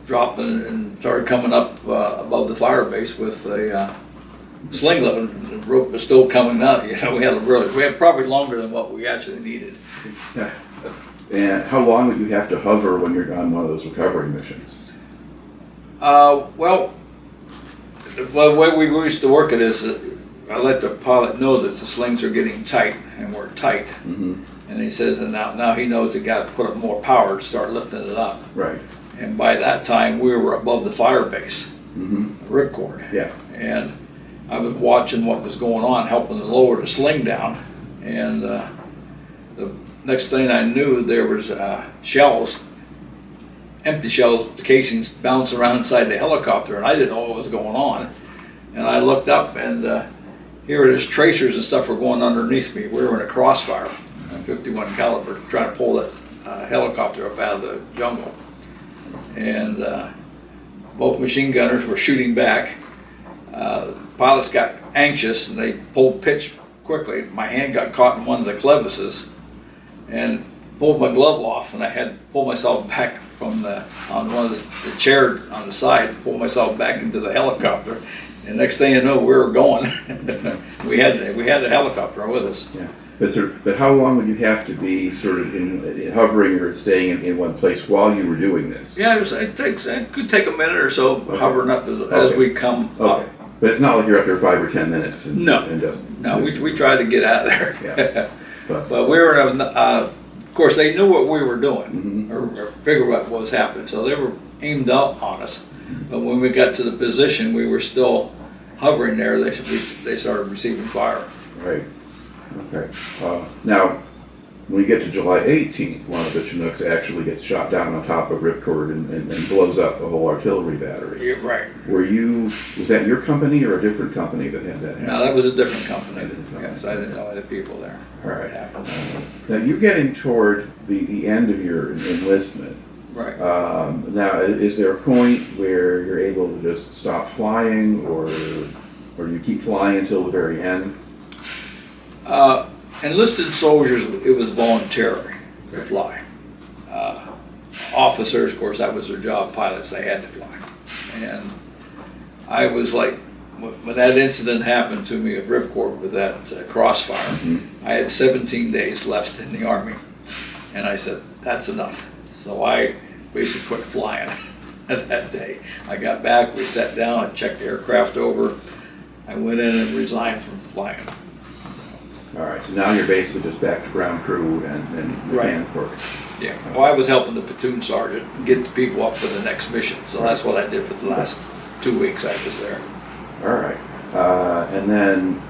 [SPEAKER 2] dropping and started coming up above the Firebase with a sling load. The rope was still coming out. We had probably longer than what we actually needed.
[SPEAKER 1] Yeah. And how long would you have to hover when you're on one of those recovery missions?
[SPEAKER 2] Well, the way we used to work it is I let the pilot know that the slings are getting tight, and we're tight.
[SPEAKER 1] Mm-hmm.
[SPEAKER 2] And he says that now he knows he got to put up more power to start lifting it up.
[SPEAKER 1] Right.
[SPEAKER 2] And by that time, we were above the Firebase Ripcord.
[SPEAKER 1] Yeah.
[SPEAKER 2] And I was watching what was going on, helping to lower the sling down. And the next thing I knew, there was shells, empty shells, casings bouncing around inside the helicopter, and I didn't know what was going on. And I looked up, and here it is, tracers and stuff were going underneath me. We were in a crossfire, a 51 caliber, trying to pull that helicopter up out of the jungle. And both machine gunners were shooting back. Pilots got anxious, and they pulled pitch quickly. My hand got caught in one of the clevises and pulled my glove off, and I had to pull myself back from on one of the chair on the side, pull myself back into the helicopter. And next thing you know, we were going. we had a helicopter with us.
[SPEAKER 1] Yeah. But how long would you have to be sort of in hovering or staying in one place while you were doing this?
[SPEAKER 2] Yeah, it could take a minute or so hovering up as we come up.
[SPEAKER 1] But it's not like you're up there 5 or 10 minutes.
[SPEAKER 2] No, we tried to get out of there.
[SPEAKER 1] Yeah.
[SPEAKER 2] But we were, of course, they knew what we were doing, or figured what was happening, so they were aimed up on us. But when we got to the position, we were still hovering there. They started receiving fire.
[SPEAKER 1] Right. Okay. Now, when we get to July 18th, one of the Chinooks actually gets shot down on top of Ripcord and blows up a whole artillery battery.
[SPEAKER 2] Yeah, right.
[SPEAKER 1] Was that your company or a different company that had that happen?
[SPEAKER 2] No, that was a different company. Yes, I didn't know any people there.
[SPEAKER 1] All right. Now, you're getting toward the end of your enlistment.
[SPEAKER 2] Right.
[SPEAKER 1] Now, is there a point where you're able to just stop flying, or do you keep flying until the very end?
[SPEAKER 2] Enlisted soldiers, it was voluntary to fly. Officers, of course, that was their job. Pilots, they had to fly. And I was like, when that incident happened to me at Ripcord with that crossfire, I had 17 days left in the Army. And I said, that's enough. So I basically quit flying that day. I got back, we sat down, I checked the aircraft over. I went in and resigned from flying.
[SPEAKER 1] All right, so now you're basically just back to ground crew and mechanic work.
[SPEAKER 2] Yeah, well, I was helping the platoon sergeant get the people up for the next mission, so that's what I did for the last 2 weeks I was there.
[SPEAKER 1] All right, and then,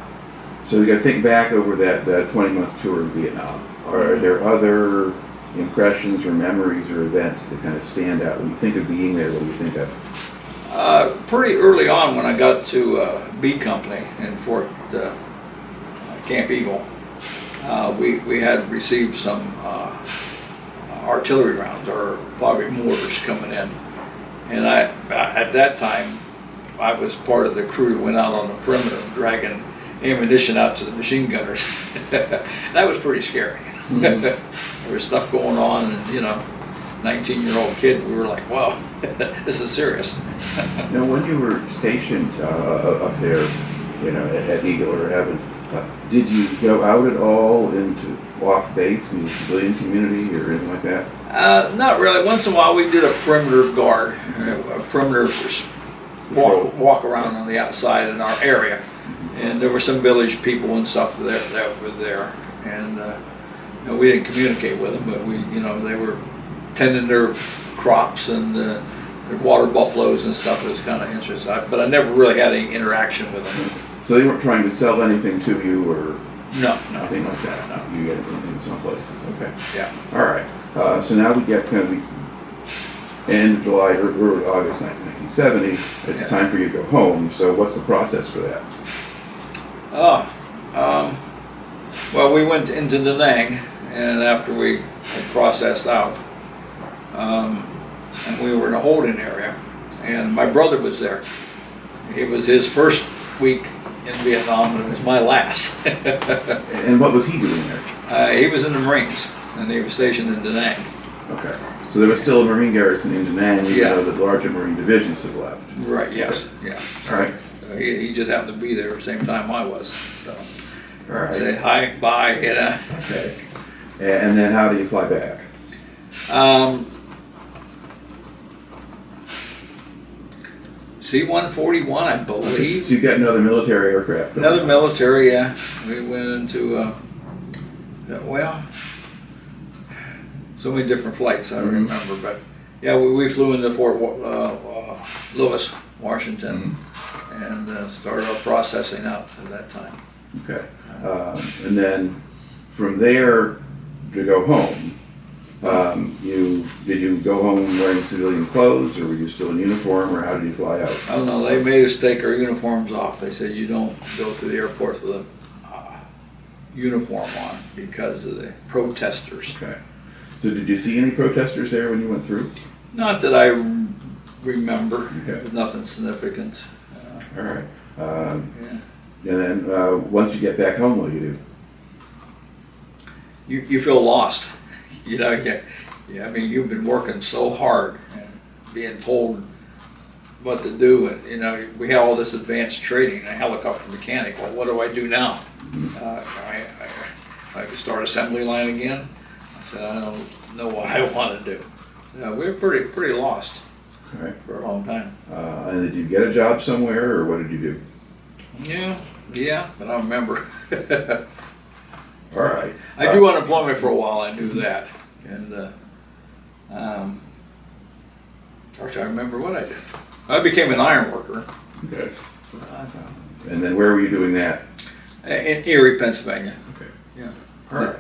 [SPEAKER 1] so you got to think back over that 20-month tour in Vietnam. Are there other impressions or memories or events that kind of stand out when you think of being there? What do you think of?
[SPEAKER 2] Pretty early on, when I got to B Company in Fort Camp Eagle, we had received some artillery rounds, or probably mortars, coming in. And at that time, I was part of the crew that went out on the perimeter dragging ammunition out to the machine gunners. That was pretty scary. There was stuff going on, and 19-year-old kid, we were like, wow, this is serious.
[SPEAKER 1] Now, when you were stationed up there, at Eagle or Evans, did you go out at all into off base in the civilian community or anything like that?
[SPEAKER 2] Not really. Once in a while, we did a perimeter guard, a perimeter walk around on the outside in our area, and there were some village people and stuff that were there, and we didn't communicate with them, but they were tending their crops and their water buffaloes and stuff. It was kind of interesting, but I never really had any interaction with them.
[SPEAKER 1] So they weren't trying to sell anything to you or
[SPEAKER 2] nothing
[SPEAKER 1] like that? No. You get it in some places. Okay.
[SPEAKER 2] Yeah.
[SPEAKER 1] All right. So now we get kind of end of July or early August 1970. It's time for you to go home. So what's the process for that?
[SPEAKER 2] Well, we went into Da Nang, and after we had processed out, and we were in a holding area, and my brother was there. It was his first week in Vietnam, and it was my last.
[SPEAKER 1] And what was he doing there?
[SPEAKER 2] He was in the Marines, and he was stationed in Da Nang.
[SPEAKER 1] Okay. So there was still a Marine garrison in Da Nang, even
[SPEAKER 2] Yeah.
[SPEAKER 1] though the larger Marine divisions had left.
[SPEAKER 2] Right, yes, yeah.
[SPEAKER 1] All right.
[SPEAKER 2] He just happened to be there at the same time I was. So
[SPEAKER 1] All right.
[SPEAKER 2] say hi, bye, you know.
[SPEAKER 1] Okay. And then how do you fly back?
[SPEAKER 2] C-141, I believe.
[SPEAKER 1] So you've got another military aircraft.
[SPEAKER 2] Another military, yeah. We went into, well, so many different flights I remember, but yeah, we flew into Fort Lewis, Washington, and started our processing out at that time.
[SPEAKER 1] Okay. And then from there to go home, did you go home wearing civilian clothes, or were you still in uniform, or how did you fly out?
[SPEAKER 2] Oh no, they made us take our uniforms off. They said you don't go through the airport with a uniform on because of the protesters.
[SPEAKER 1] Okay. So did you see any protesters there when you went through?
[SPEAKER 2] Not that I remember.
[SPEAKER 1] Okay.
[SPEAKER 2] But nothing significant.
[SPEAKER 1] All right.
[SPEAKER 2] Yeah.
[SPEAKER 1] And then once you get back home, what do you do?
[SPEAKER 2] You feel lost. You know, yeah. I mean, you've been working so hard and being told what to do, and you know, we have all this advanced training. A helicopter mechanic. Well, what do I do now? I could start assembly line again. I said, I don't know what I want to do. We were pretty lost
[SPEAKER 1] All right.
[SPEAKER 2] for a long time.
[SPEAKER 1] And did you get a job somewhere, or what did you do?
[SPEAKER 2] Yeah, but I don't remember.
[SPEAKER 1] All right.
[SPEAKER 2] I drew unemployment for a while. I knew that, and gosh, I remember what I did. I became an iron worker
[SPEAKER 1] Okay. And then where were you doing that?
[SPEAKER 2] in Erie, Pennsylvania.
[SPEAKER 1] Okay.
[SPEAKER 2] Yeah.
[SPEAKER 1] All right.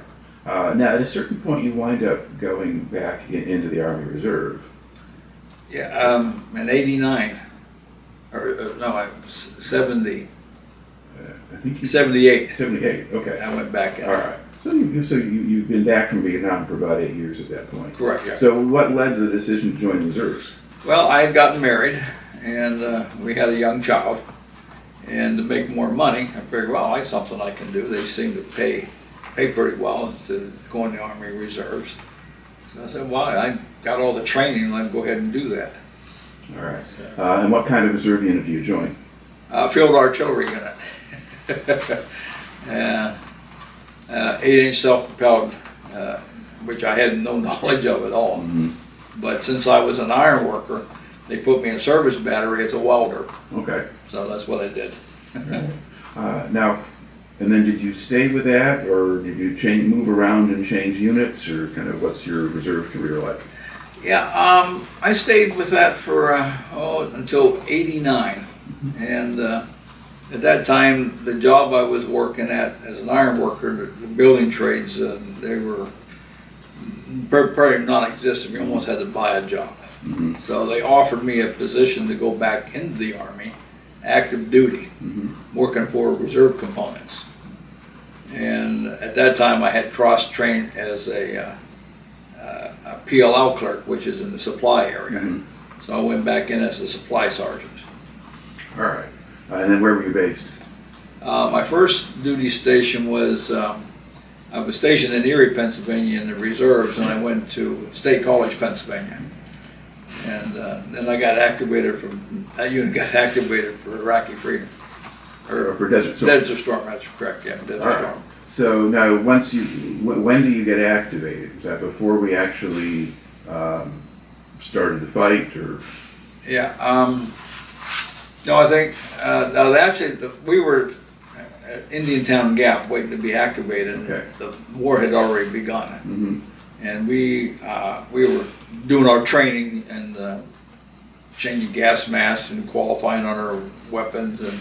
[SPEAKER 1] Now, at a certain point, you wind up going back into the Army Reserve.
[SPEAKER 2] Yeah. In '89, or no, 70.
[SPEAKER 1] I think you
[SPEAKER 2] 78.
[SPEAKER 1] 78. Okay.
[SPEAKER 2] I went back in.
[SPEAKER 1] All right. So you've been back from Vietnam for about 8 years at that point.
[SPEAKER 2] Correct. Yeah.
[SPEAKER 1] So what led to the decision to join the reserves?
[SPEAKER 2] Well, I had gotten married, and we had a young child. And to make more money, I figured, well, that's something I can do. They seem to pay pretty well to go in the Army Reserves. So I said, well, I got all the training, I'd go ahead and do that.
[SPEAKER 1] All right. And what kind of reserve unit do you join?
[SPEAKER 2] Field artillery unit. 8-inch self-propelled, which I had no knowledge of at all. But since I was an iron worker, they put me in service battery as a welder.
[SPEAKER 1] Okay.
[SPEAKER 2] So that's what I did.
[SPEAKER 1] Now, and then did you stay with that, or did you move around and change units, or kind of what's your reserve career like?
[SPEAKER 2] Yeah, I stayed with that for until '89, and at that time, the job I was working at as an iron worker, the building trades, they were pretty non-existent. You almost had to buy a job. So they offered me a position to go back into the Army, active duty, working for reserve components. And at that time, I had cross-trained as a PLL clerk, which is in the supply area. So I went back in as a supply sergeant.
[SPEAKER 1] All right. And then where were you based?
[SPEAKER 2] My first duty station was, I was stationed in Erie, Pennsylvania in the reserves, and I went to State College, Pennsylvania. And then I got activated that unit got activated for Iraqi freedom.
[SPEAKER 1] Or for Desert Storm?
[SPEAKER 2] Desert Storm, that's correct, yeah, Desert
[SPEAKER 1] All right.
[SPEAKER 2] Storm.
[SPEAKER 1] So now, when do you get activated? Is that before we actually started the fight, or?
[SPEAKER 2] Yeah, no, I think, we were at Indian Town Gap waiting to be activated.
[SPEAKER 1] Okay.
[SPEAKER 2] The war had already begun. And we were doing our training and changing gas masks and qualifying on our weapons and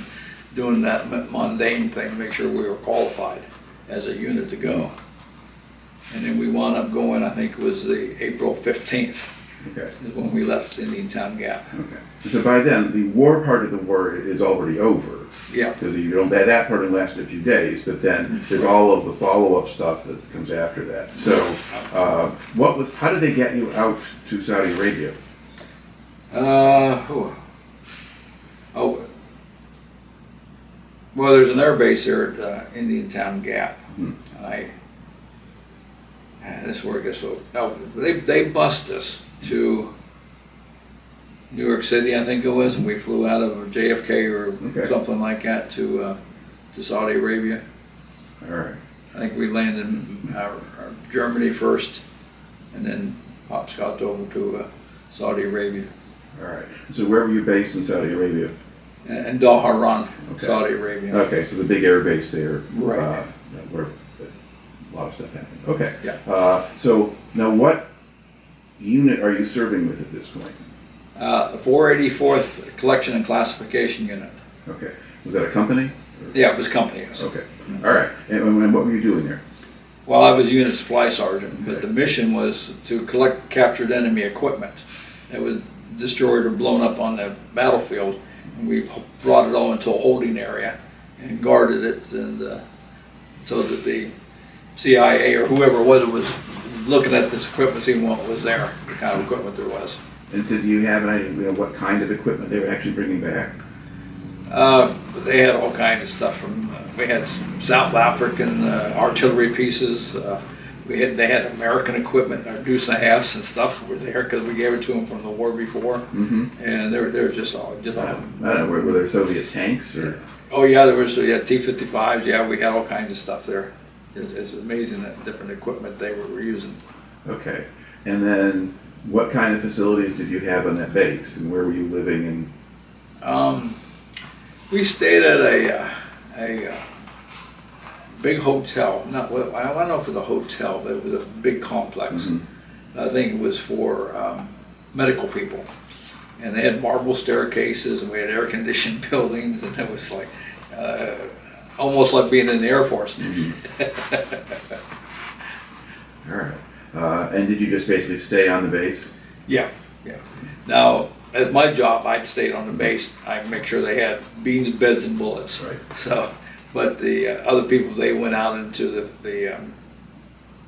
[SPEAKER 2] doing that mundane thing to make sure we were qualified as a unit to go. And then we wound up going, I think it was the April 15th.
[SPEAKER 1] Okay.
[SPEAKER 2] is when we left Indiantown Gap.
[SPEAKER 1] Okay. So by then, the war part of the war is already over.
[SPEAKER 2] Yeah.
[SPEAKER 1] Because you don't, that part only lasted a few days, but then there's all of the follow-up stuff that comes after that. So, how did they get you out to Saudi Arabia?
[SPEAKER 2] Well, there's an air base here at Indiantown Gap. This is where it gets so. No, they bussed us to New York City, I think it was, and we flew out of JFK or something like that to Saudi Arabia.
[SPEAKER 1] All right.
[SPEAKER 2] I think we landed in Germany first, and then hopscotched over to Saudi Arabia.
[SPEAKER 1] All right. So where were you based in Saudi Arabia?
[SPEAKER 2] In Dhahran, Saudi Arabia.
[SPEAKER 1] Okay, so the big air base there,
[SPEAKER 2] right?
[SPEAKER 1] Where a lot of stuff happened. Okay.
[SPEAKER 2] Yeah.
[SPEAKER 1] So now, what unit are you serving with at this point?
[SPEAKER 2] The 484th Collection and Classification Unit.
[SPEAKER 1] Okay. Was that a company?
[SPEAKER 2] Yeah, it was company. Yes.
[SPEAKER 1] Okay. All right. And what were you doing there?
[SPEAKER 2] Well, I was unit supply sergeant, but the mission was to collect captured enemy equipment that was destroyed or blown up on the battlefield. And we brought it all into a holding area and guarded it, and so that the CIA or whoever it was looking at this equipment, seeing what was there, the kind of equipment there was.
[SPEAKER 1] And so do you have an idea what kind of equipment they were actually bringing back?
[SPEAKER 2] They had all kinds of stuff from, we had South African artillery pieces. They had American equipment, our deuce and a halves and stuff was there because we gave it to them from the war before. And they were just all.
[SPEAKER 1] I don't know, were there Soviet tanks or?
[SPEAKER 2] Oh yeah, there was T-55s. Yeah, we had all kinds of stuff there. It's amazing that different equipment they were using.
[SPEAKER 1] Okay, and then what kind of facilities did you have on that base, and where were you living? And
[SPEAKER 2] we stayed at a big hotel. I don't know if it was a hotel, but it was a big complex. I think it was for medical people, and they had marble staircases, and we had air-conditioned buildings, and it was like almost like being in the Air Force.
[SPEAKER 1] All right. And did you just basically stay on the base?
[SPEAKER 2] Yeah. Now, as my job, I'd stayed on the base. I'd make sure they had beans, beds, and bullets.
[SPEAKER 1] Right.
[SPEAKER 2] So, but the other people, they went out into the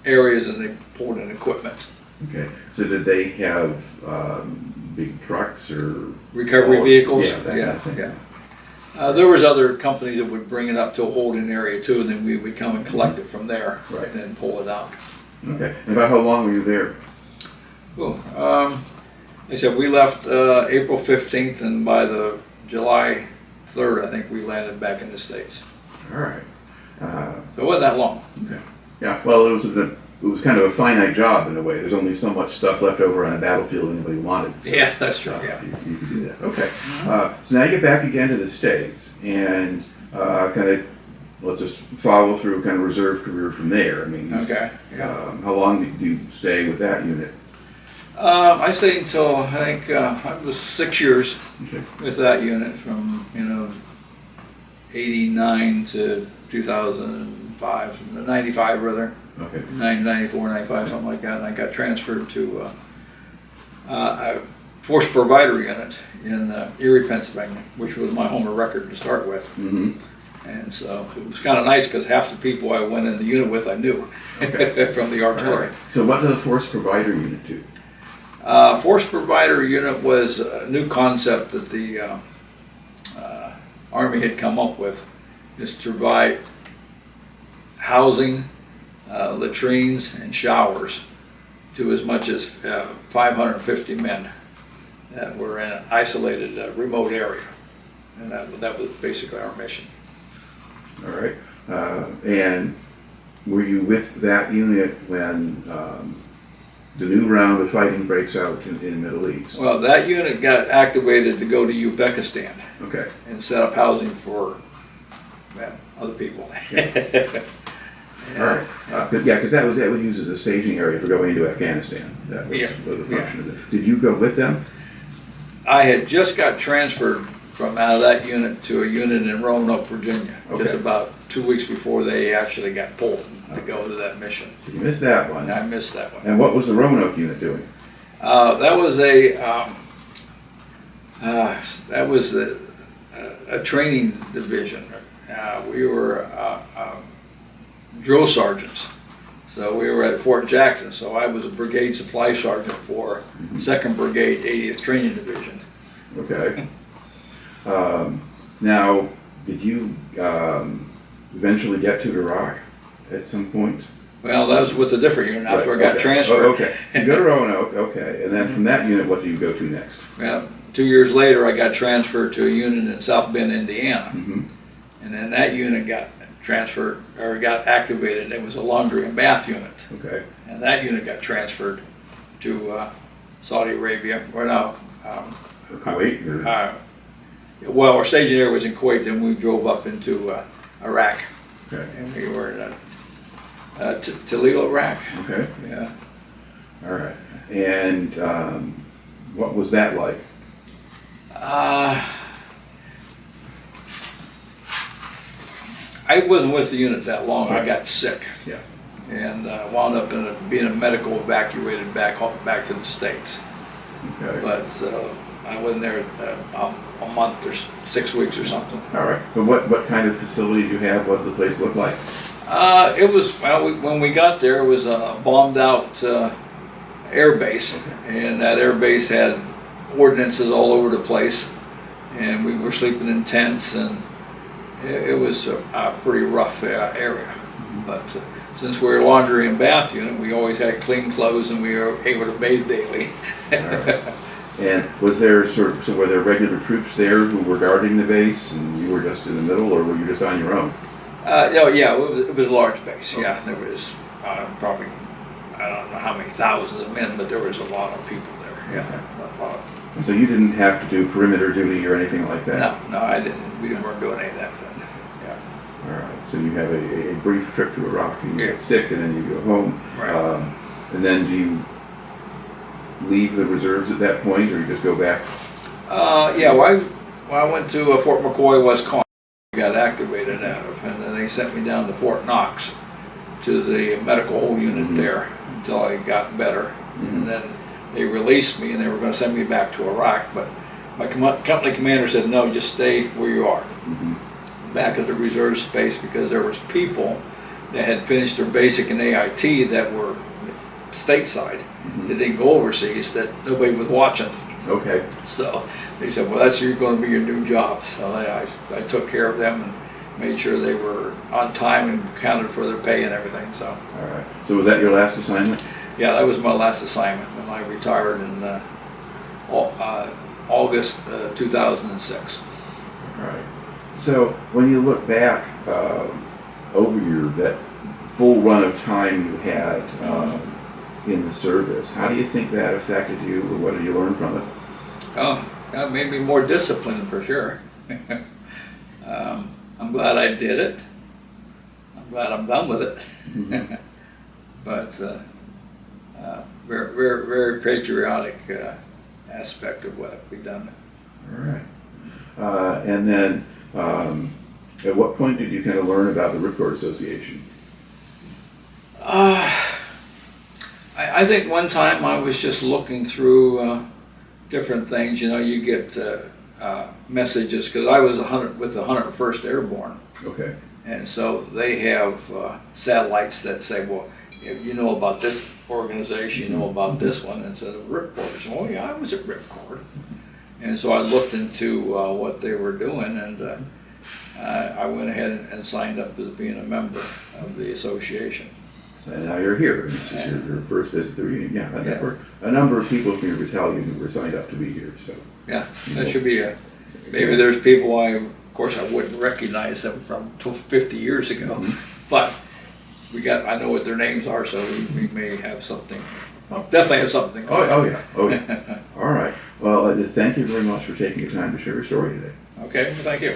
[SPEAKER 2] areas and they pulled in equipment.
[SPEAKER 1] Okay. So did they have big trucks or
[SPEAKER 2] recovery vehicles?
[SPEAKER 1] Yeah. That kind of thing.
[SPEAKER 2] Yeah. There was other companies that would bring it up to a holding area too, and then we would come and collect it from there, and then pull it out.
[SPEAKER 1] Okay. And about how long were you there?
[SPEAKER 2] They said we left April 15th, and by the July 3rd, I think we landed back in the States.
[SPEAKER 1] All right.
[SPEAKER 2] So it wasn't that long.
[SPEAKER 1] Okay. Yeah. Well, it was kind of a finite job in a way. There's only so much stuff left over on a battlefield anybody wanted. So,
[SPEAKER 2] yeah, that's true. Yeah.
[SPEAKER 1] You could do that. Okay. So now you get back again to the States and kind of, let's just follow through kind of reserve career from there. I mean,
[SPEAKER 2] okay.
[SPEAKER 1] How long did you stay with that unit?
[SPEAKER 2] I stayed until I think I was 6 years with that unit, from 89 to 2005, 95 rather.
[SPEAKER 1] Okay.
[SPEAKER 2] 94, 95, something like that. And I got transferred to a force provider unit in Erie, Pennsylvania, which was my home of record to start with. And so it was kind of nice because half the people I went in the unit with I knew from the artillery.
[SPEAKER 1] Right. So what does a force provider unit do?
[SPEAKER 2] Force provider unit was a new concept that the Army had come up with, is to provide housing, latrines, and showers to as much as 550 men that were in an isolated remote area. And that was basically our mission.
[SPEAKER 1] All right. And were you with that unit when the new round of fighting breaks out in the Middle East?
[SPEAKER 2] Well, that unit got activated to go to Uzbekistan.
[SPEAKER 1] Okay.
[SPEAKER 2] And set up housing for other people.
[SPEAKER 1] Yeah. All right. Because that was used as a staging area for going into Afghanistan. That was the function of it. Did you go with them?
[SPEAKER 2] I had just got transferred from out of that unit to a unit in Roanoke, Virginia, just about 2 weeks before they actually got pulled to go to that mission.
[SPEAKER 1] So you missed that one.
[SPEAKER 2] I missed that one.
[SPEAKER 1] And what was the Roanoke unit doing?
[SPEAKER 2] That was a training division. We were drill sergeants. So we were at Fort Jackson. So I was a brigade supply sergeant for 2nd Brigade, 80th Training Division.
[SPEAKER 1] Okay. Now, did you eventually get to Iraq at some point?
[SPEAKER 2] Well, that was with a different unit after I got
[SPEAKER 1] okay.
[SPEAKER 2] transferred.
[SPEAKER 1] Oh, okay. You go to Roanoke, okay. And then from that unit, what do you go to next?
[SPEAKER 2] Well, 2 years later, I got transferred to a unit in South Bend, Indiana.
[SPEAKER 1] Mm-hmm.
[SPEAKER 2] And then that unit got transferred, or got activated. It was a laundry and bath unit.
[SPEAKER 1] Okay.
[SPEAKER 2] And that unit got transferred to Saudi Arabia, or no.
[SPEAKER 1] Or Kuwait? Or?
[SPEAKER 2] Well, our staging area was in Kuwait, then we drove up into Iraq.
[SPEAKER 1] Okay.
[SPEAKER 2] And we were in Toledo, Iraq.
[SPEAKER 1] Okay.
[SPEAKER 2] Yeah.
[SPEAKER 1] All right. And what was that like?
[SPEAKER 2] I wasn't with the unit that long.
[SPEAKER 1] Right.
[SPEAKER 2] I got sick.
[SPEAKER 1] Yeah.
[SPEAKER 2] And wound up being a medical evacuated back to the States.
[SPEAKER 1] Okay.
[SPEAKER 2] But I wasn't there a month or 6 weeks or something.
[SPEAKER 1] All right. But what kind of facility did you have? What did the place look like?
[SPEAKER 2] It was, well, when we got there, it was a bombed out air base.
[SPEAKER 1] Okay.
[SPEAKER 2] And that air base had ordnances all over the place. And we were sleeping in tents, and it was a pretty rough area.
[SPEAKER 1] Mm-hmm.
[SPEAKER 2] But since we were a laundry and bath unit, we always had clean clothes and we were able to bathe daily.
[SPEAKER 1] All right. And was there so were there regular troops there who were guarding the base, and you were just in the middle, or were you just on your own?
[SPEAKER 2] No, yeah, it was a large base. Okay. Yeah, there was probably, I don't know how many thousands of men, but there was a lot of people there. Yeah, a lot.
[SPEAKER 1] And so you didn't have to do perimeter duty or anything like that?
[SPEAKER 2] No, I didn't. We weren't doing any of that then. Yeah.
[SPEAKER 1] All right. So you have a brief trip to Iraq, and you
[SPEAKER 2] Yeah.
[SPEAKER 1] get sick, and then you go home.
[SPEAKER 2] Right.
[SPEAKER 1] And then do you leave the reserves at that point, or you just go back?
[SPEAKER 2] Yeah, well, I went to Fort McCoy, Wisconsin. Got activated out of, and then they sent me down to Fort Knox to the medical hold unit
[SPEAKER 1] Mm-hmm.
[SPEAKER 2] there until I got better.
[SPEAKER 1] Mm-hmm.
[SPEAKER 2] And then they released me, and they were going to send me back to Iraq, but my company commander said, no, just stay where you are.
[SPEAKER 1] Mm-hmm.
[SPEAKER 2] Back at the reserve space, because there was people that had finished their basic and AIT that were stateside.
[SPEAKER 1] Mm-hmm.
[SPEAKER 2] They didn't go overseas, that nobody was watching.
[SPEAKER 1] Okay.
[SPEAKER 2] So they said, well, that's going to be your new job. So I took care of them and made sure they were on time and accounted for their pay and everything. So.
[SPEAKER 1] All right. So was that your last assignment?
[SPEAKER 2] Yeah, that was my last assignment, and I retired in August 2006.
[SPEAKER 1] All right. So when you look back over that full run of time you had in the service, how do you think that affected you, or what did you learn from it?
[SPEAKER 2] Oh, that made me more disciplined for sure. I'm glad I did it. I'm glad I'm done with it.
[SPEAKER 1] Mm-hmm.
[SPEAKER 2] But very, very, very patriotic aspect of what we've done.
[SPEAKER 1] All right. And then at what point did you kind of learn about the Ripcord Association?
[SPEAKER 2] I think one time I was just looking through different things. You know, you get messages, because I was with the 101st Airborne.
[SPEAKER 1] Okay.
[SPEAKER 2] And so they have satellites that say, well, if you know about this organization, you know about this one, instead of Ripcord. So, oh yeah, I was at Ripcord. And so I looked into what they were doing, and I went ahead and signed up as being a member of the association.
[SPEAKER 1] And now you're here. This is your first visit to the reunion. Yeah, a number of people from your battalion who were signed up to be here. So
[SPEAKER 2] yeah, that should be maybe there's people of course I wouldn't recognize them from 50 years ago, but I know what their names are, so we may have something. Definitely have something.
[SPEAKER 1] Oh yeah. All right. Well, thank you very much for taking the time to share your story today.
[SPEAKER 2] Okay, well, thank you.